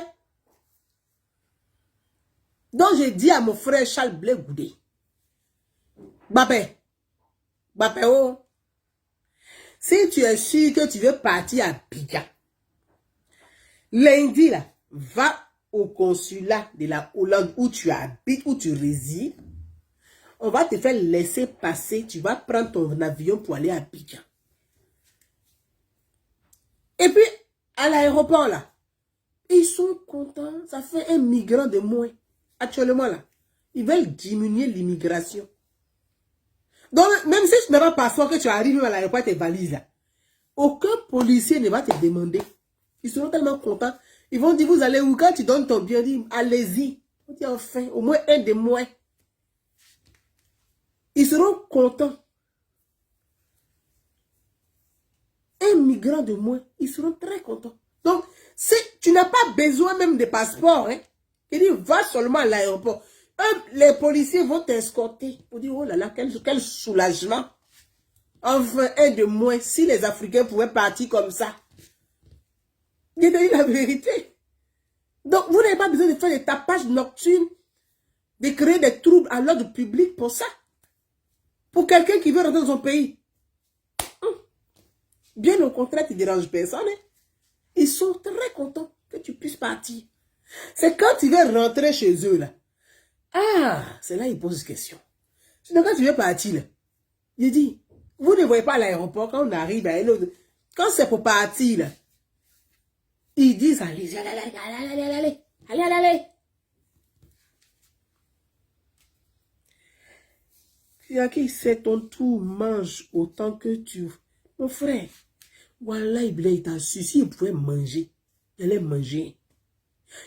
S1: Donc, j'ai dit à mon frère Charles Blé Goudé, Babé, oh, si tu es sûr que tu veux partir à Abidjan, lundi, là, va au consulat de la Hollande où tu habites, où tu résides. On va te faire laisser passer. Tu vas prendre ton avion pour aller à Abidjan. Et puis, à l'aéroport, là, ils sont contents. Ça fait un migrant de moins. Actuellement, là, ils veulent diminuer l'immigration. Donc, même si tu n'as pas passeport, que tu arrives à l'aéroport avec tes valises, là, aucun policier ne va te demander. Ils seront tellement contents. Ils vont dire, vous allez où? Quand tu donnes ton bien, dis, allez-y. On dit, enfin, au moins un de moins. Ils seront contents. Un migrant de moins, ils seront très contents. Donc, si tu n'as pas besoin même de passeport, hein, il dit, va seulement à l'aéroport. Les policiers vont t'escorter pour dire, oh là là, quel soulagement. Enfin, un de moins, si les Africains pouvaient partir comme ça. Je te dis la vérité. Donc, vous n'avez pas besoin de faire des tapages nocturnes, de créer des troubles à l'ordre public pour ça. Pour quelqu'un qui veut rentrer dans son pays. Bien au contraire, tu ne déranges personne. Hein? Ils sont très contents que tu puisses partir. C'est quand tu veux rentrer chez eux, là. Ah, c'est là qu'ils posent une question. Sinon, quand tu veux partir, là, je dis, vous ne voyez pas à l'aéroport, quand on arrive à l'autre, quand c'est pour partir, là, ils disent, allez, allez. Tu as qui c'est ton tour, mange autant que tu... Mon frère, voilà, il t'a su, si il pouvait manger, il allait manger.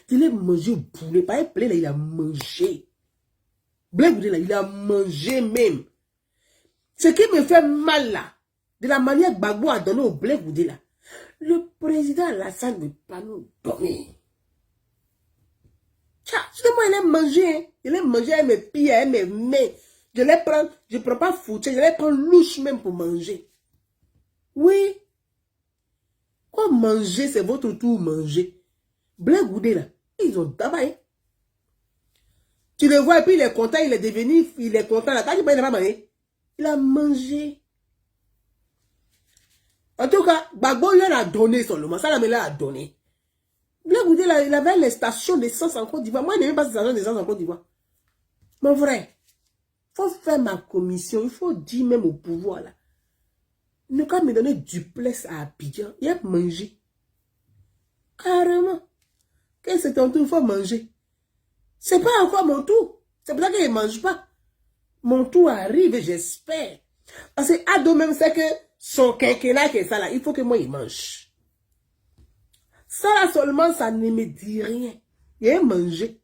S1: Il allait manger au poulet, pas un poulet, là, il a mangé. Blé Goudé, là, il a mangé même. Ce qui me fait mal, là, de la manière que Gbagbo a donné au Blé Goudé, là, le président Alassane ne peut pas nous donner. Moi, il aime manger, hein. Il aime manger, elle me pille, elle me met. Je les prends, je ne prends pas foutu, je les prends louche même pour manger. Oui. Quoi manger, c'est votre tour manger. Blé Goudé, là, ils ont tabac. Tu le vois, et puis il est content, il est devenu, il est content. Là, quand il n'a pas mangé, il a mangé. En tout cas, Gbagbo lui a donné seulement. Ça, la a donné. Blé Goudé, là, il avait les stations d'essence en Côte d'Ivoire. Moi, je n'aime pas ces stations d'essence en Côte d'Ivoire. Mon frère, il faut faire ma commission. Il faut dire même au pouvoir, là. Ne pas me donner duplex à Abidjan. Il a mangé. Carrément. Quand c'est ton tour, il faut manger. C'est pas encore mon tour. C'est pour ça qu'il ne mange pas. Mon tour arrive et j'espère. Parce que Ado même sait que son quinquennat qui est ça là, il faut que moi il mange. Ça là seulement, ça ne me dit rien. Il a mangé.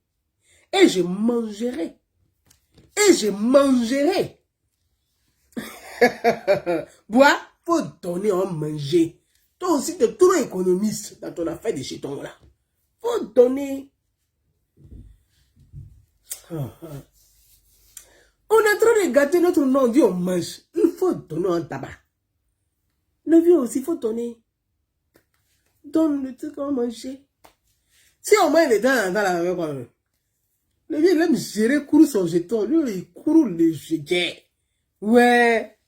S1: Et je mangerai. Et je mangerai. Bois, faut donner à manger. Toi aussi, tu es trop économiste dans ton affaire de chéton là. Faut donner. On est en train de gâter notre nom, on dit on mange. Il faut donner un tabac. Le vieux aussi, il faut donner. Donne le truc à manger. Si on mange les dents dans la même. Le vieux, il aime gérer, couru son jeton. Lui, il court le jeton. Ouais.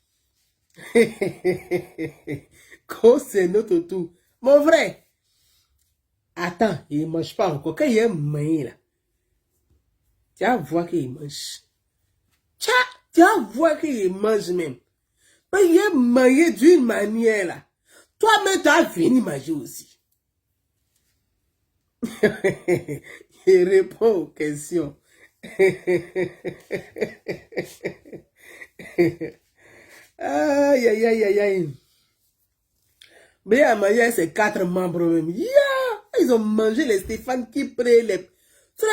S1: Quand c'est notre tour. Mon frère. Attends, il ne mange pas encore. Quand il est main là, tu vas voir qu'il mange. Tu vas voir qu'il mange même. Mais il est mangé d'une manière là. Toi-même, tu as fini manger aussi. Il répond aux questions. Aïe, aïe, aïe, aïe, aïe. Mais à manger ces 4 membres même. Yeah! Ils ont mangé les Stéphane Kipré, les...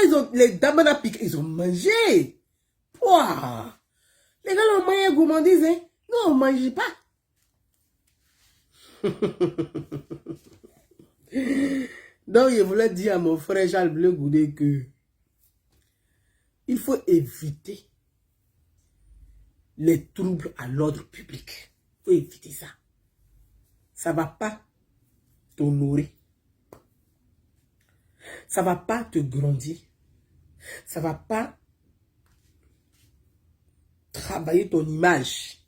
S1: Ils ont, les Damana Piqué, ils ont mangé. Pouah! Les gars ont mangé gourmandise, hein? Non, on ne mange pas. Donc, je voulais dire à mon frère Charles Bleu Goudé que il faut éviter les troubles à l'ordre public. Il faut éviter ça. Ça ne va pas t'honorer. Ça ne va pas te grandir. Ça ne va pas travailler ton image.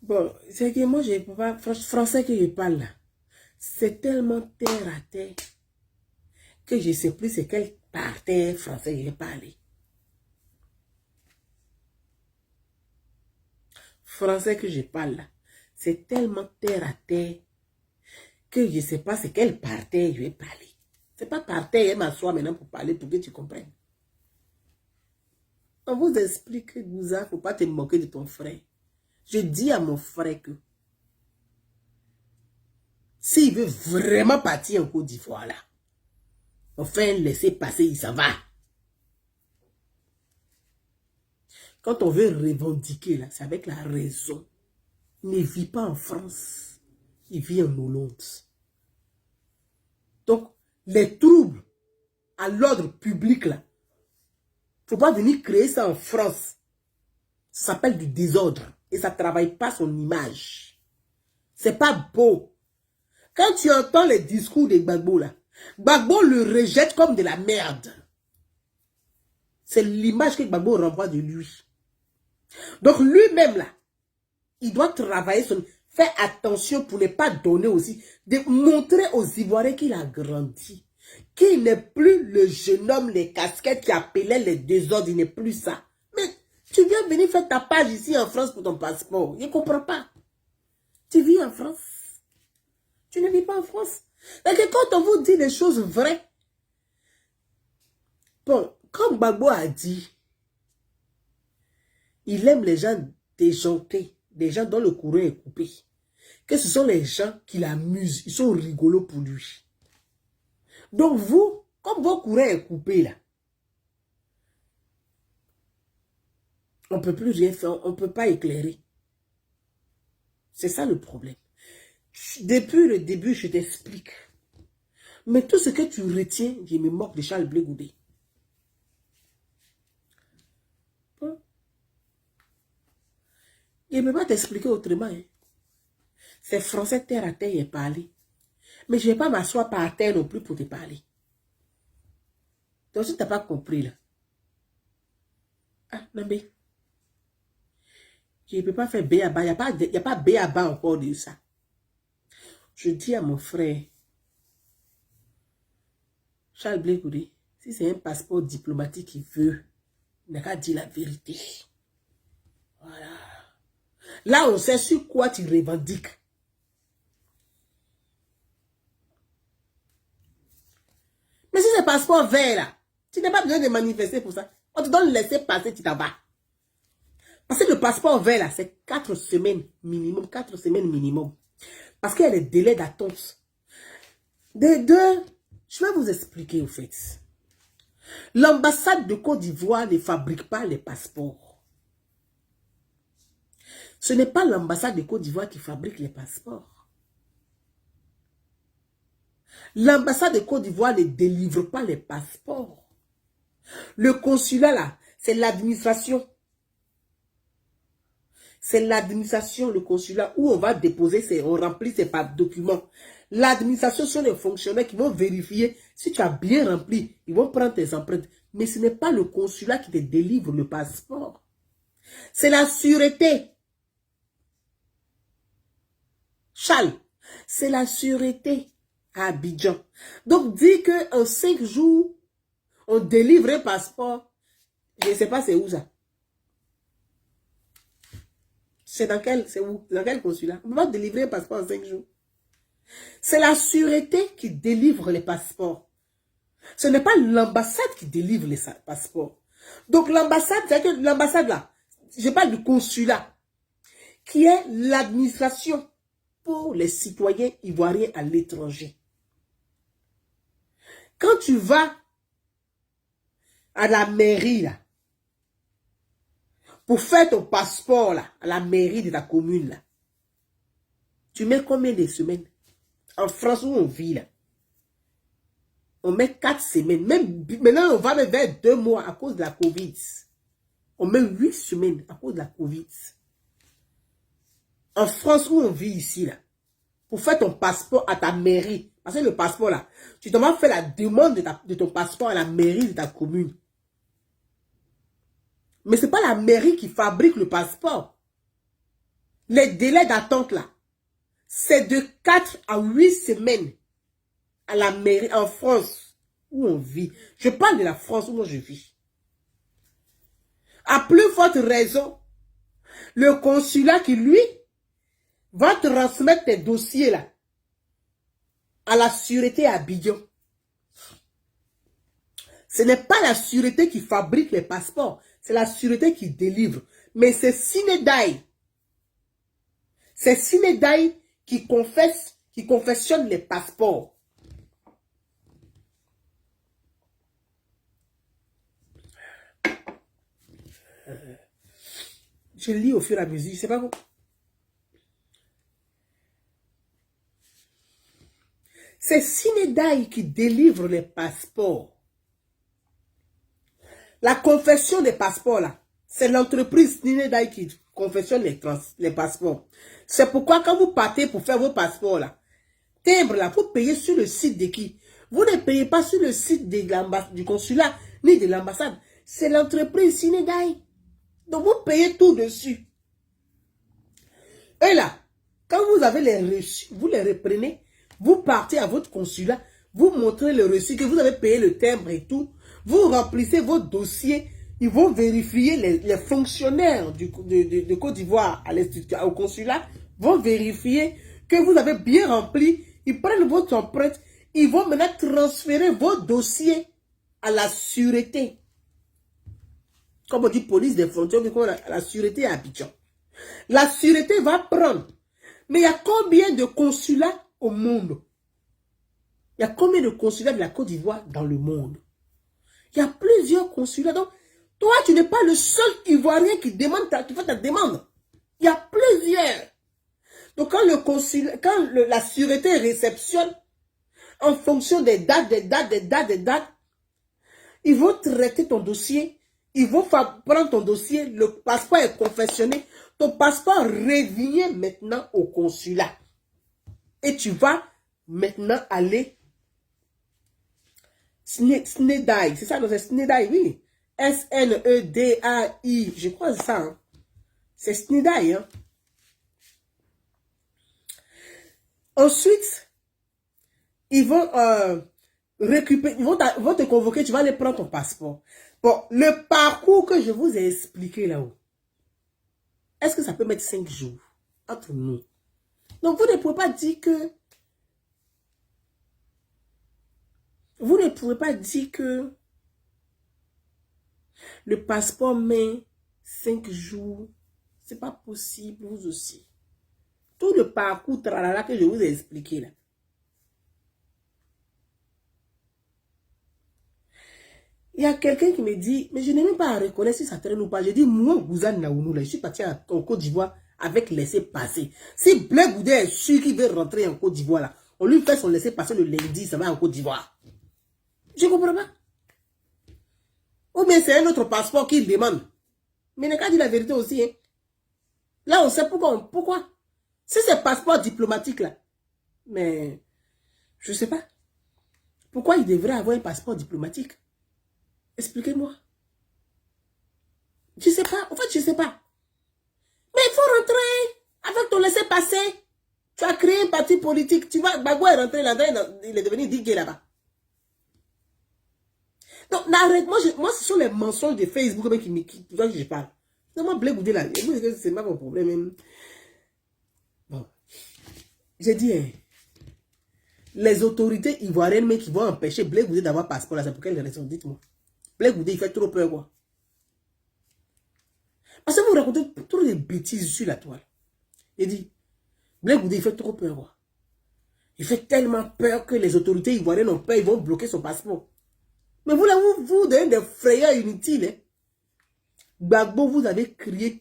S1: Bon, c'est que moi, je ne peux pas... Français que je parle là, c'est tellement terre à terre que je ne sais plus c'est quel parterre français que j'ai parlé. Français que je parle là, c'est tellement terre à terre que je ne sais pas c'est quel parterre je vais parler. C'est pas parterre, je m'assois maintenant pour parler pour que tu comprennes. On vous explique, Gouza, il ne faut pas te moquer de ton frère. Je dis à mon frère que s'il veut vraiment partir en Côte d'Ivoire là, enfin laisser passer, il s'en va. Quand on veut revendiquer là, c'est avec la raison. Il ne vit pas en France, il vit en Hollande. Donc, les troubles à l'ordre public là, il ne faut pas venir créer ça en France. Ça s'appelle du désordre et ça ne travaille pas son image. C'est pas beau. Quand tu entends les discours de Gbagbo là, Gbagbo le rejette comme de la merde. C'est l'image que Gbagbo renvoie de lui. Donc lui-même là, il doit travailler son... Faire attention pour ne pas donner aussi, de montrer aux Ivoiriens qu'il a grandi. Qu'il n'est plus le jeune homme, les casquettes qui appelaient les désordres, il n'est plus ça. Mais tu viens venir faire ta page ici en France pour ton passeport. Je ne comprends pas. Tu vis en France. Tu ne vis pas en France. Et que quand on vous dit les choses vraies, bon, comme Gbagbo a dit, il aime les gens déjantés, des gens dont le courant est coupé. Que ce sont les gens qui l'amusent, ils sont rigolos pour lui. Donc vous, comme vos courants est coupé là, on ne peut plus rien faire, on ne peut pas éclairer. C'est ça le problème. Depuis le début, je t'explique. Mais tout ce que tu retiens, je me moque de Charles Blé Goudé. Je ne peux pas t'expliquer autrement. Hein. C'est français terre à terre, il est parlé. Mais je ne vais pas m'asseoir par terre non plus pour te parler. Donc si tu n'as pas compris là. Ah, non mais. Je ne peux pas faire B à bas. Il n'y a pas B à bas encore de ça. Je dis à mon frère, Charles Blé Goudé, si c'est un passeport diplomatique qu'il veut, il n'a qu'à dire la vérité. Voilà. Là, on sait sur quoi tu revendiques. Mais si c'est passeport vert là, tu n'as pas besoin de manifester pour ça. On te donne le laisser passer, tu t'en vas. Parce que le passeport vert là, c'est 4 semaines minimum. 4 semaines minimum. Parce qu'il y a des délais d'attente. Des deux, je vais vous expliquer au fait. L'ambassade de Côte d'Ivoire ne fabrique pas les passeports. Ce n'est pas l'ambassade de Côte d'Ivoire qui fabrique les passeports. L'ambassade de Côte d'Ivoire ne délivre pas les passeports. Le consulat là, c'est l'administration. C'est l'administration, le consulat, où on va déposer, on remplit ces documents. L'administration sont les fonctionnaires qui vont vérifier si tu as bien rempli. Ils vont prendre tes empreintes. Mais ce n'est pas le consulat qui te délivre le passeport. C'est la sûreté. Charles, c'est la sûreté à Abidjan. Donc, dis qu'en 5 jours, on délivre un passeport. Je ne sais pas c'est où ça. C'est dans quel consulat? On ne peut pas délivrer un passeport en 5 jours. C'est la sûreté qui délivre les passeports. Ce n'est pas l'ambassade qui délivre les passeports. Donc l'ambassade, c'est que l'ambassade là, je parle du consulat, qui est l'administration pour les citoyens ivoiriens à l'étranger. Quand tu vas à la mairie là, pour faire ton passeport là, à la mairie de ta commune là, tu mets combien de semaines? En France où on vit là, on met 4 semaines. Même maintenant, on va même vers 2 mois à cause de la Covid. On met 8 semaines à cause de la Covid. En France où on vit ici là, pour faire ton passeport à ta mairie, parce que le passeport là, tu dois faire la demande de ton passeport à la mairie de ta commune. Mais ce n'est pas la mairie qui fabrique le passeport. Les délais d'attente là, c'est de 4 à 8 semaines à la mairie en France où on vit. Je parle de la France où moi je vis. À plus forte raison, le consulat qui lui va transmettre tes dossiers là à la sûreté à Abidjan. Ce n'est pas la sûreté qui fabrique les passeports, c'est la sûreté qui délivre. Mais c'est Sinédaï. C'est Sinédaï qui confectionne les passeports. Je lis au fur et à mesure, c'est pas bon. C'est Sinédaï qui délivre les passeports. La confession des passeports, là, c'est l'entreprise Sinédaï qui confectionne les passeports. C'est pourquoi quand vous partez pour faire vos passeports, là, timbre, là, vous payez sur le site de qui? Vous ne payez pas sur le site du consulat, ni de l'ambassade. C'est l'entreprise Sinédaï. Donc, vous payez tout dessus. Et là, quand vous avez les reçus, vous les reprenez, vous partez à votre consulat, vous montrez le reçu que vous avez payé le timbre et tout, vous remplissez vos dossiers, ils vont vérifier, les fonctionnaires de Côte d'Ivoire au consulat vont vérifier que vous avez bien rempli, ils prennent votre empreinte, ils vont maintenant transférer vos dossiers à la sûreté. Comme on dit police des frontières, à la sûreté à Abidjan. La sûreté va prendre. Mais il y a combien de consulats au monde? Il y a combien de consulats de la Côte d'Ivoire dans le monde? Il y a plusieurs consulats. Donc, toi, tu n'es pas le seul Ivoirien qui fait ta demande. Il y a plusieurs. Donc, quand la sûreté réceptionne, en fonction des dates, ils vont traiter ton dossier. Ils vont prendre ton dossier. Le passeport est confectionné. Ton passeport revient maintenant au consulat. Et tu vas maintenant aller Sinédaï. C'est ça, c'est Sinédaï, oui. S-N-E-D-A-I. Je crois que c'est ça. Hein. C'est Sinédaï. Hein. Ensuite, ils vont récupérer, ils vont te convoquer, tu vas aller prendre ton passeport. Bon, le parcours que je vous ai expliqué là-haut, est-ce que ça peut mettre 5 jours entre nous? Donc, vous ne pouvez pas dire que... Vous ne pouvez pas dire que le passeport met 5 jours. C'est pas possible, vous aussi. Tout le parcours tralala que je vous ai expliqué là. Il y a quelqu'un qui me dit, mais je n'ai même pas à reconnaître si ça traîne ou pas. Je dis, moi, Gouzane Naounou, je suis parti en Côte d'Ivoire avec laissez-passer. Si Blé Goudé est sûr qu'il veut rentrer en Côte d'Ivoire, là, on lui fait son laissez-passer le lundi, ça va en Côte d'Ivoire. Je ne comprends pas. Ou bien c'est un autre passeport qu'il demande. Mais il n'a qu'à dire la vérité aussi. Hein. Là, on sait pourquoi. Si c'est passeport diplomatique, là, mais je ne sais pas. Pourquoi il devrait avoir un passeport diplomatique? Expliquez-moi. Je ne sais pas. En fait, je ne sais pas. Mais il faut rentrer avec ton laissez-passer. Tu as créé un parti politique. Tu vas, Bagou est rentré là-dedans, il est devenu digué là-bas. Donc, moi, ce sont les mensonges de Facebook qui je parle. C'est moi, Blé Goudé là. C'est pas mon problème. Bon. J'ai dit, hein, les autorités ivoiriennes qui vont empêcher Blé Goudé d'avoir passeport là, c'est pour quelle raison? Dites-moi. Blé Goudé, il fait trop peur, quoi. Parce que vous racontez trop de bêtises sur la toile. Il dit, Blé Goudé, il fait trop peur. Quoi. Il fait tellement peur que les autorités ivoiriennes ont peur, ils vont bloquer son passeport. Mais vous, là, vous donnez des frayeurs inutiles. Hein. Gbagbo, vous avez crié.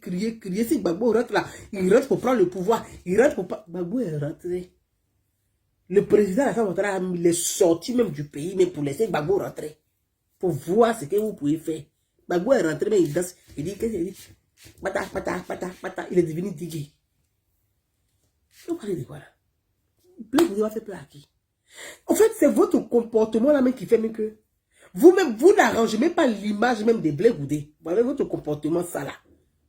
S1: Si Gbagbo rentre là, il rentre pour prendre le pouvoir. Il rentre pour pas. Gbagbo est rentré. Le président il est sorti même du pays, mais pour laisser Gbagbo rentrer. Pour voir ce que vous pouvez faire. Gbagbo est rentré, mais il danse. Il dit, qu'est-ce qu'il dit? Pata. Il est devenu digué. Vous parlez de quoi là? Blé Goudé va faire peur à qui? En fait, c'est votre comportement là même qui fait mieux que. Vous-même, vous n'arrangez même pas l'image même de Blé Goudé. Vous avez votre comportement ça là.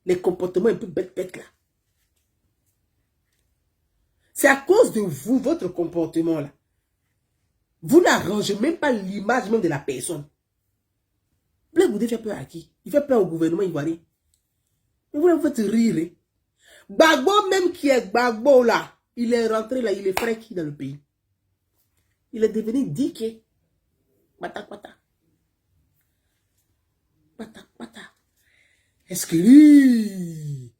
S1: Les comportements un peu bêtes là. C'est à cause de vous, votre comportement là. Vous n'arrangez même pas l'image même de la personne. Blé Goudé fait peur à qui? Il fait peur au gouvernement ivoirien. Mais vous faites rire. Hein? Gbagbo même qui est Gbagbo là, il est rentré là, il est frais dans le pays. Il est devenu diké. Pata. Est-ce que lui?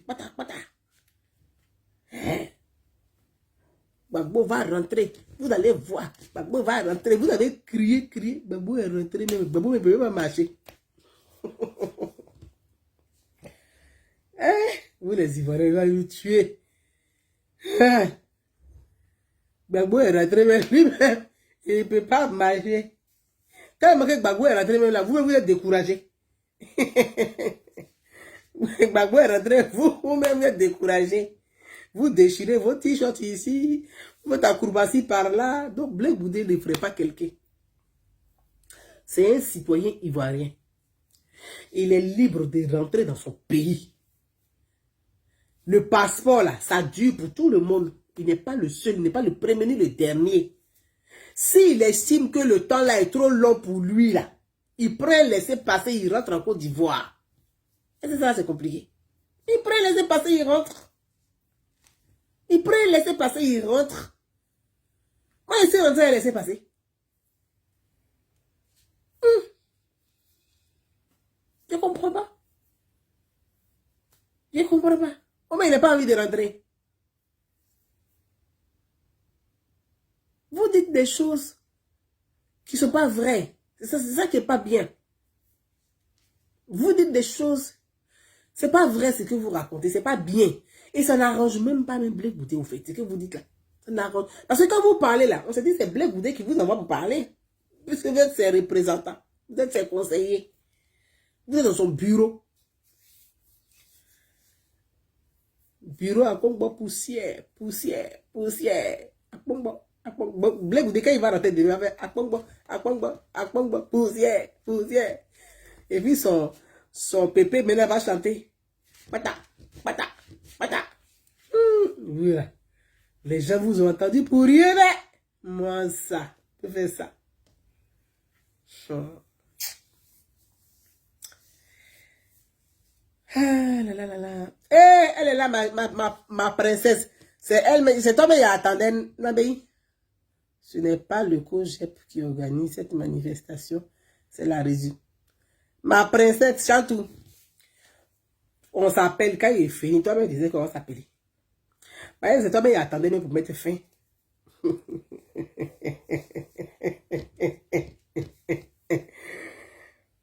S1: Pata. Hein? Gbagbo va rentrer. Vous allez voir. Gbagbo va rentrer. Vous avez crié. Gbagbo est rentré. Gbagbo ne peut pas marcher. Hein? Vous les Ivoiriens, il va vous tuer. Hein? Gbagbo est rentré, mais lui-même, il ne peut pas marcher. Tellement que Gbagbo est rentré, même là, vous êtes découragé. Gbagbo est rentré, vous-même êtes découragé. Vous déchirez vos t-shirts ici, votre acrobatie par là. Donc, Blé Goudé ne ferait pas quelqu'un. C'est un citoyen ivoirien. Il est libre de rentrer dans son pays. Le passeport, là, ça dure pour tout le monde. Il n'est pas le seul, il n'est pas le premier ni le dernier. S'il estime que le temps là est trop long pour lui, là, il prend laisser passer, il rentre en Côte d'Ivoire. Et c'est ça, c'est compliqué. Il prend laisser passer, il rentre. Il prend laisser passer, il rentre. Moi, il s'est rentré à laisser passer. Je comprends pas. Je comprends pas. Comment il n'a pas envie de rentrer? Vous dites des choses qui ne sont pas vraies. C'est ça qui n'est pas bien. Vous dites des choses, c'est pas vrai ce que vous racontez, c'est pas bien. Et ça n'arrange même pas même Blé Goudé, au fait, ce que vous dites là. Ça n'arrange. Parce que quand vous parlez là, on se dit c'est Blé Goudé qui vous envoie pour parler. Puisque vous êtes ses représentants, vous êtes ses conseillers. Vous êtes dans son bureau. Bureau à Congo, poussière. Blé Goudé, quand il va rentrer, il va faire à Congo, poussière. Et puis son pépé maintenant va chanter. Pata. Voilà. Les gens vous ont entendu pour rien, mais moi ça, je fais ça. Ah là là là là. Eh, elle est là, ma princesse. C'est elle, c'est toi, mais il attendait, Nabi. Ce n'est pas le COJEP qui organise cette manifestation, c'est la régie. Ma princesse, Chantou. On s'appelle quand il est fini. Toi-même disais qu'on va s'appeler. C'est toi-même qui attendais même pour mettre fin.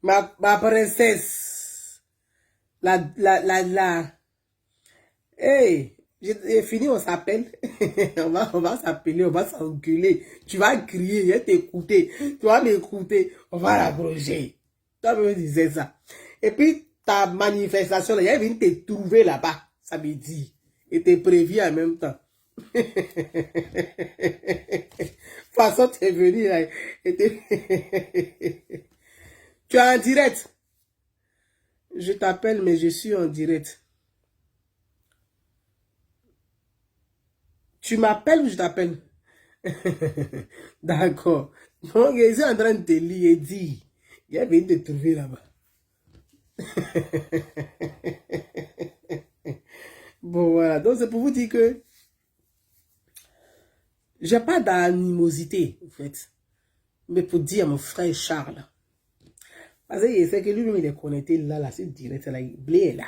S1: ma princesse. Hey, j'ai fini, on s'appelle. on va s'appeler, on va s'engueuler. Tu vas crier, je vais t'écouter. Tu vas m'écouter. On va l'abroger. Toi-même disais ça. Et puis, ta manifestation, là, il vient te trouver là-bas, samedi. Et te prévient en même temps. De toute façon, tu es venu là. Tu es en direct. Je t'appelle, mais je suis en direct. Tu m'appelles ou je t'appelle? D'accord. Donc, je suis en train de te lire et dire. Il vient te trouver là-bas. Bon, voilà. Donc, c'est pour vous dire que j'ai pas d'animosité, en fait. Mais pour dire à mon frère Charles, Parce qu'il sait que lui-même, il est connecté là, c'est direct, là, il blé là.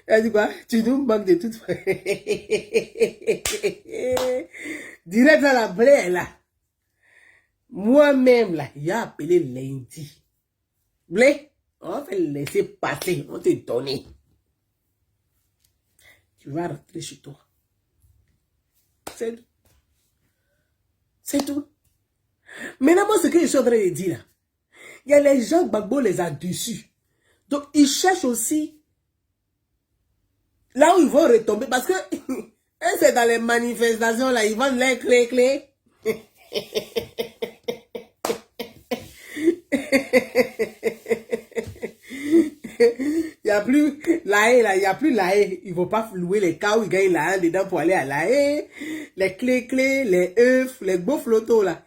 S1: Elle dit quoi? Tu nous manques de toute façon. Direct à la blé là. Moi-même là, il a appelé lundi. Blé, on va laisser passer, on te donne. Tu vas rentrer chez toi. C'est tout. C'est tout. Maintenant, moi, ce que je suis en train de dire là, il y a les gens, Gbagbo les a dessus. Donc, ils cherchent aussi là où ils vont retomber. Parce que c'est dans les manifestations là, ils vendent les clés. Il n'y a plus la haie là, il n'y a plus la haie. Ils ne vont pas louer les cas où ils gagnent la haie dedans pour aller à la haie. Les clés, les œufs, les beaux flottos là.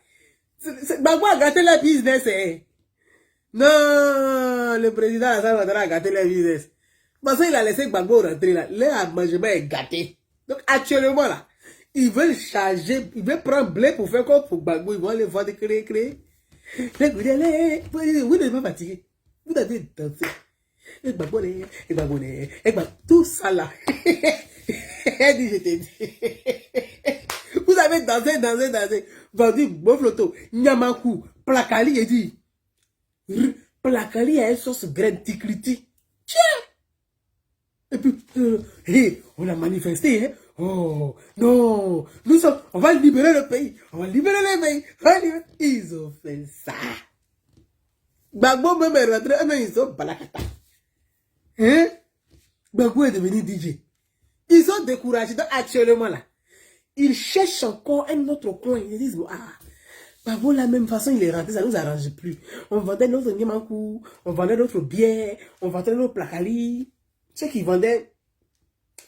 S1: Gbagbo a gâté le business. Hein. Non, le président a gâté le business. Parce qu'il a laissé Gbagbo rentrer là. Leur mangement est gâté. Donc actuellement là, ils veulent charger, ils veulent prendre blé pour faire quoi pour Gbagbo. Ils vont aller voir des clés. Vous n'êtes pas fatigué. Vous avez dansé. Tout ça là. Elle dit, je t'ai dit. Vous avez dansé. Vendu bon flotto. Nyamaku. Plakali, il dit. Plakali a une sauce graine ticriti. Tiens. Et puis, on a manifesté, hein. Oh, non. On va libérer le pays. Ils ont fait ça. Gbagbo même est rentré, ils sont balakata. Hein? Gbagbo est devenu DJ. Ils sont découragés. Donc, actuellement, là, ils cherchent encore un autre coin. Ils disent, Gbagbo, de la même façon, il est rentré, ça ne nous arrange plus. On vendait notre Niamankou, on vendait notre bière, on vendait notre Plakali. Ceux qui vendaient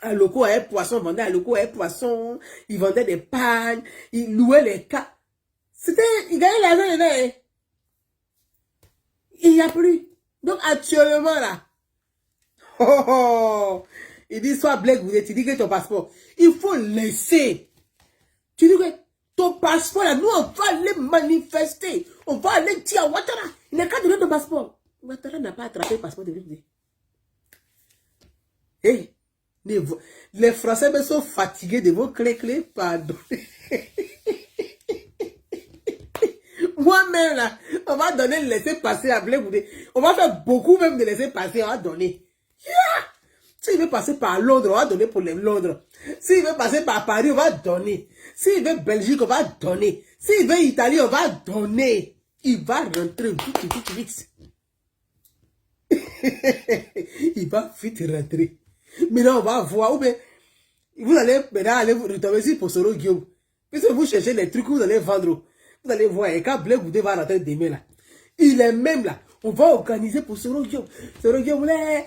S1: un loco à un poisson, vendaient un loco à un poisson. Ils vendaient des pagnes, ils louaient les cas. C'était, ils gagnaient l'argent dedans, hein. Il n'y a plus. Donc, actuellement, là, il dit, soit Blé Goudé, tu dis que ton passeport, il faut laisser. Tu dis que ton passeport, là, nous, on va aller manifester. On va aller dire à Ouattara, il n'a qu'à donner ton passeport. Ouattara n'a pas attrapé le passeport de Blé Goudé. Hey, les Français me sont fatigués de vos clés, pardon. Moi-même, là, on va donner le laisser-passer à Blé Goudé. On va faire beaucoup même de laisser-passer, on va donner. Yeah! S'il veut passer par Londres, on va donner pour les Londres. S'il veut passer par Paris, on va donner. S'il veut Belgique, on va donner. S'il veut Italie, on va donner. Il va rentrer vite. Il va vite rentrer. Maintenant, on va voir. Ou bien, vous allez maintenant aller retomber sur Possoro Guillaume. Puisque vous cherchez les trucs que vous allez vendre. Vous allez voir, et quand Blé Goudé va rentrer demain là, il est même là. On va organiser pour Soro Guillaume. Soro Guillaume. Mes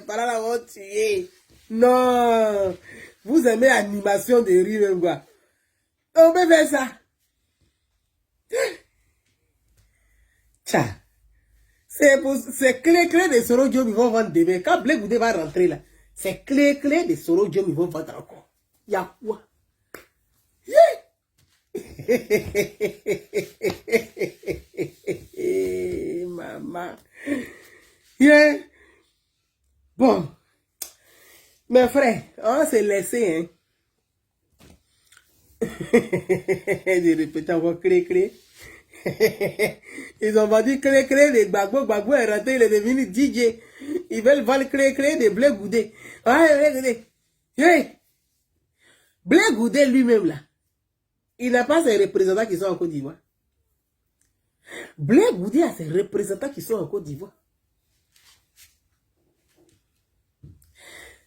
S1: parents là vont tuer. Non. Vous aimez l'animation de rire, quoi. On peut faire ça. Tcha. C'est clé de Soro Guillaume, ils vont vendre demain. Quand Blé Goudé va rentrer là, c'est clé de Soro Guillaume, ils vont vendre encore. Il y a quoi? Maman. Yeah. Bon. Mes frères, on s'est laissé, hein. J'ai répété encore clé. Ils ont vendu clé de Gbagbo est rentré, il est devenu DJ. Ils veulent vendre clé de Blé Goudé. Blé Goudé lui-même là, il n'a pas ses représentants qui sont en Côte d'Ivoire. Blé Goudé a ses représentants qui sont en Côte d'Ivoire.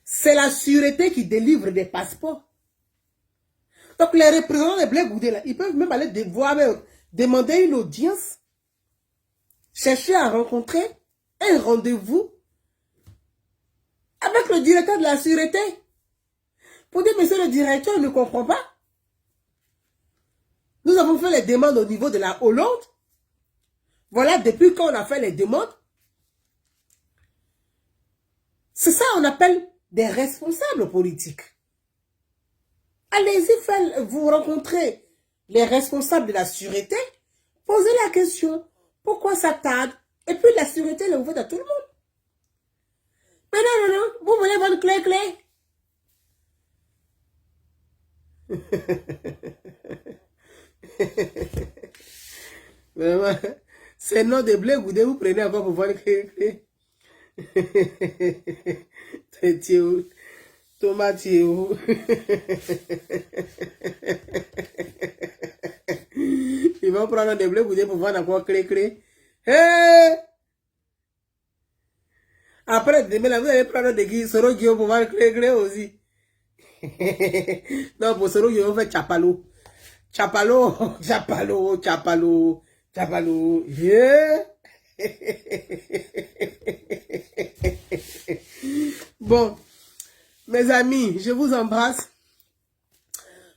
S1: C'est la sûreté qui délivre des passeports. Donc les représentants de Blé Goudé là, ils peuvent même aller demander une audience, chercher à rencontrer un rendez-vous avec le directeur de la sûreté. Pour dire, monsieur le directeur ne comprend pas. Nous avons fait les demandes au niveau de la Hollande. Voilà, depuis quand on a fait les demandes. C'est ça qu'on appelle des responsables politiques. Allez-y, vous rencontrez les responsables de la sûreté, posez la question, pourquoi ça tarde? Et puis la sûreté est ouverte à tout le monde. Mais non, vous voulez votre clé. Vraiment, c'est nom de blé goudé, vous prenez encore pour voir le clé. Thomas, tu es où? Ils vont prendre des blés goudés pour voir encore clé. Hey! Après, demain, vous allez prendre des guides, Soro Guillaume pour voir clé aussi. Non, pour Soro Guillaume, on fait chapalo. Chapalo. Yeah. Bon, mes amis, je vous embrasse.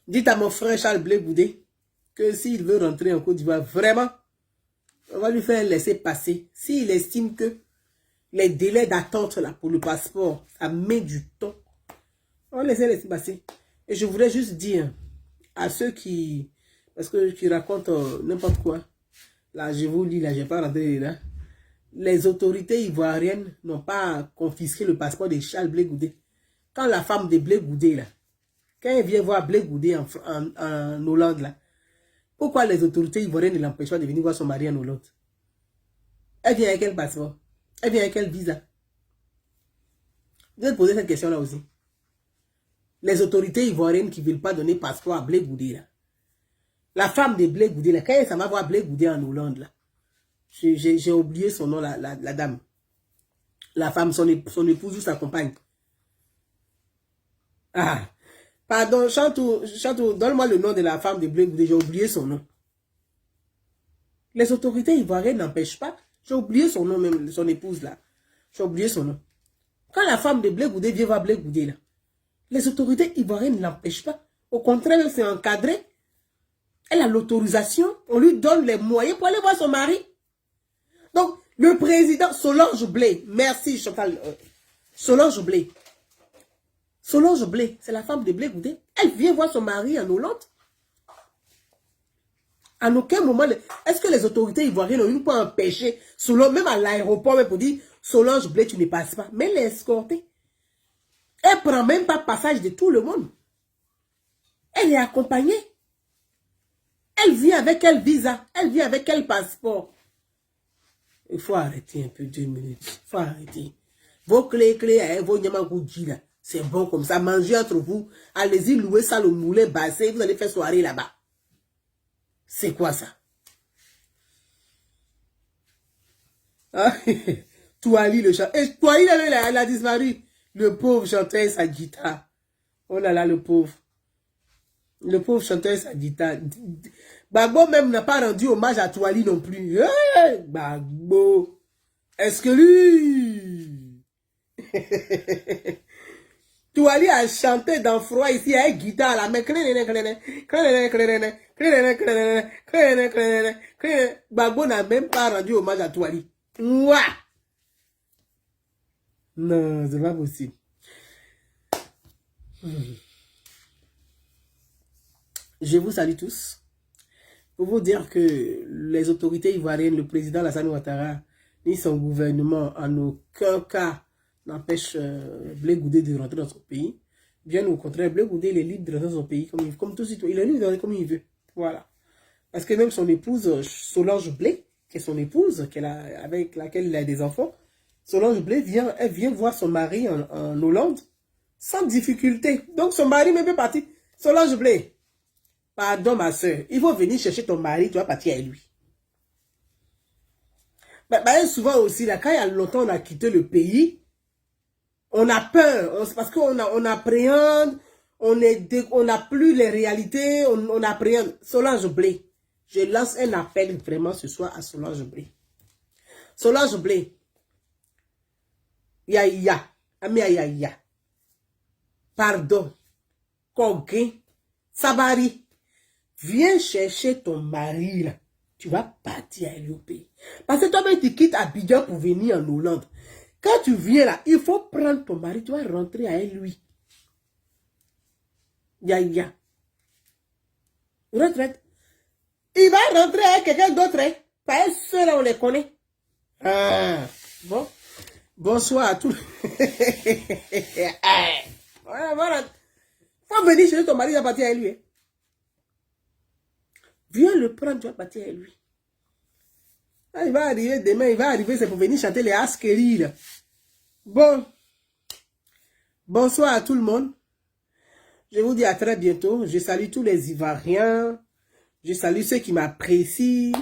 S1: Dites à mon frère Charles Blé Goudé que s'il veut rentrer en Côte d'Ivoire, vraiment, on va lui faire laisser passer. S'il estime que les délais d'attente là pour le passeport, ça met du temps, on va laisser passer. Et je voudrais juste dire à ceux qui, parce que qui racontent n'importe quoi, là je vous lis, là je ne vais pas rentrer là, les autorités ivoiriennes n'ont pas confisqué le passeport de Charles Blé Goudé. Quand la femme de Blé Goudé là, quand elle vient voir Blé Goudé en Hollande là, pourquoi les autorités ivoiriennes ne l'empêchent pas de venir voir son mari en Hollande? Elle vient avec quel passeport? Elle vient avec quel visa? Vous avez posé cette question là aussi. Les autorités ivoiriennes qui ne veulent pas donner passeport à Blé Goudé là. La femme de Blé Goudé là, quand elle s'en va voir Blé Goudé en Hollande là, j'ai oublié son nom, la dame. La femme, son épouse ou sa compagne. Ah, pardon, Chantou, donne-moi le nom de la femme de Blé Goudé, j'ai oublié son nom. Les autorités ivoiriennes n'empêchent pas. J'ai oublié son nom même, son épouse là. J'ai oublié son nom. Quand la femme de Blé Goudé vient voir Blé Goudé là, les autorités ivoiriennes ne l'empêchent pas. Au contraire, c'est encadré. Elle a l'autorisation. On lui donne les moyens pour aller voir son mari. Donc, le président Solange Blé, merci Chantal, Solange Blé, c'est la femme de Blé Goudé. Elle vient voir son mari en Hollande. En aucun moment, est-ce que les autorités ivoiriennes ont une fois empêché, Solange, même à l'aéroport, même pour dire, Solange Blé, tu ne passes pas. Mais elle est escortée. Elle ne prend même pas passage de tout le monde. Elle est accompagnée. Elle vient avec quel visa? Elle vient avec quel passeport? Il faut arrêter un peu 2 minutes. Il faut arrêter. Vos clés, vos nyamagoudji là, c'est bon comme ça. Mangez entre vous. Allez-y louer ça, le moulet bassé. Vous allez faire soirée là-bas. C'est quoi ça? Ah, Touali le chant. Et Touali elle a disparu. Le pauvre chanteur sa guitare. Oh là là, le pauvre. Le pauvre chanteur sa guitare. Bagbo même n'a pas rendu hommage à Touali non plus. Hey, Bagbo. Est-ce que lui... Touali a chanté dans froid ici avec guitare la main. Bagbo n'a même pas rendu hommage à Touali. Ouah! Non, c'est pas possible. Je vous salue tous. Pour vous dire que les autorités ivoiriennes, le président Alassane Ouattara, ni son gouvernement, en aucun cas, n'empêche Blé Goudé de rentrer dans son pays. Bien au contraire, Blé Goudé, il est libre de rentrer dans son pays comme tout citoyen. Il est libre de rentrer comme il veut. Voilà. Parce que même son épouse, Solange Blé, qui est son épouse, avec laquelle il a des enfants, Solange Blé elle vient voir son mari en Hollande sans difficulté. Donc son mari même peut partir. Solange Blé, pardon ma soeur, il faut venir chercher ton mari, tu vas partir avec lui. Souvent aussi, là, quand il y a longtemps on a quitté le pays, on a peur, parce qu'on appréhende, on n'a plus les réalités, on appréhende. Solange Blé, je lance un appel vraiment ce soir à Solange Blé. Solange Blé, ya, pardon, Kogé, Sabari, viens chercher ton mari là. Tu vas partir à l'UP. Parce que toi-même, tu quittes Abidjan pour venir en Hollande. Quand tu viens là, il faut prendre ton mari, tu vas rentrer avec lui. Ya. Retraite. Il va rentrer avec quelqu'un d'autre. Hein. Pas ceux-là, on les connaît. Ah, bon. Bonsoir à tous. Voilà, voilà. Faut venir chez ton mari, il va partir avec lui. Hein. Viens le prendre, tu vas partir avec lui. Ah, il va arriver demain, il va arriver, c'est pour venir chanter les Askeri, là. Bon. Bonsoir à tout le monde. Je vous dis à très bientôt. Je salue tous les Ivoiriens. Je salue ceux qui m'apprécient.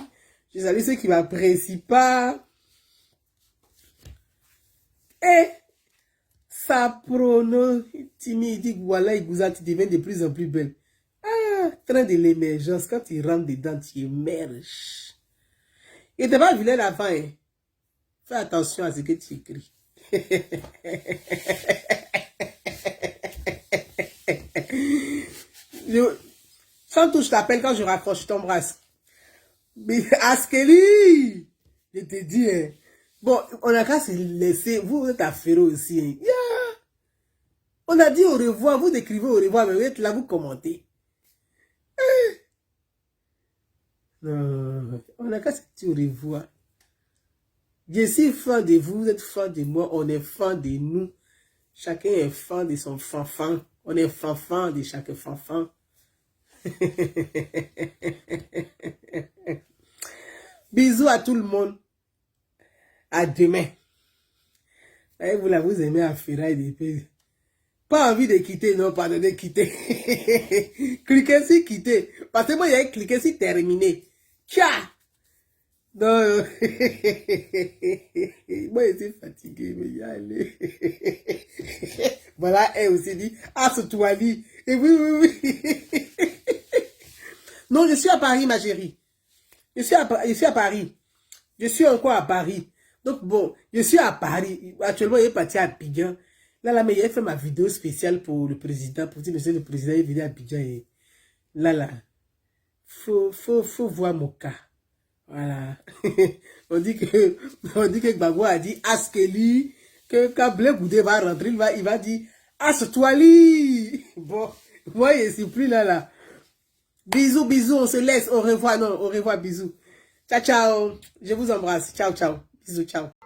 S1: Je salue ceux qui ne m'apprécient pas. Et ça prono Timi dit que voilà, il devient de plus en plus belle. Ah, train de l'émergence, quand il rentre dedans, tu émerges. Il n'était pas vilain avant. Hein. Fais attention à ce que tu écris. Sans tout, je t'appelle quand je raccroche, je t'embrasse. Mais Askeri, je te dis, hein. Bon, on a qu'à se laisser. Vous êtes affairés aussi. Hein. Yeah. On a dit au revoir, vous écrivez au revoir, mais vous êtes là, vous commentez. Non, on a qu'à se dire au revoir. Je suis fan de vous, vous êtes fan de moi, on est fan de nous. Chacun est fan de son fanfan. On est fanfan de chaque fanfan. Bisous à tout le monde. À demain. Et vous là, vous aimez affaire des pays. Pas envie de quitter, non, pardon, de quitter. Cliquez sur quitter. Parce que moi, il y a cliqué sur terminer. Tcha! Non. Moi, je suis fatigué, mais y aller. Voilà, elle aussi dit, ah, ce toili. Et oui, oui, oui. Non, je suis à Paris, ma chérie. Je suis à Paris. Je suis encore à Paris. Donc, bon, je suis à Paris. Actuellement, il est parti à Abidjan. Là, mais il a fait ma vidéo spéciale pour le président. Pour dire, monsieur le président, il est venu à Abidjan. Et là. Faut voir mon cas. Voilà. on dit que Gbagbo a dit Askeli, que quand Blé Goudé va rentrer, il va dire As-toi-li. Bon, moi, je suis plus là. Bisous, bisous, on se laisse. Au revoir, non, au revoir, bisous. Ciao, ciao. Je vous embrasse. Ciao, ciao. Bisous, ciao.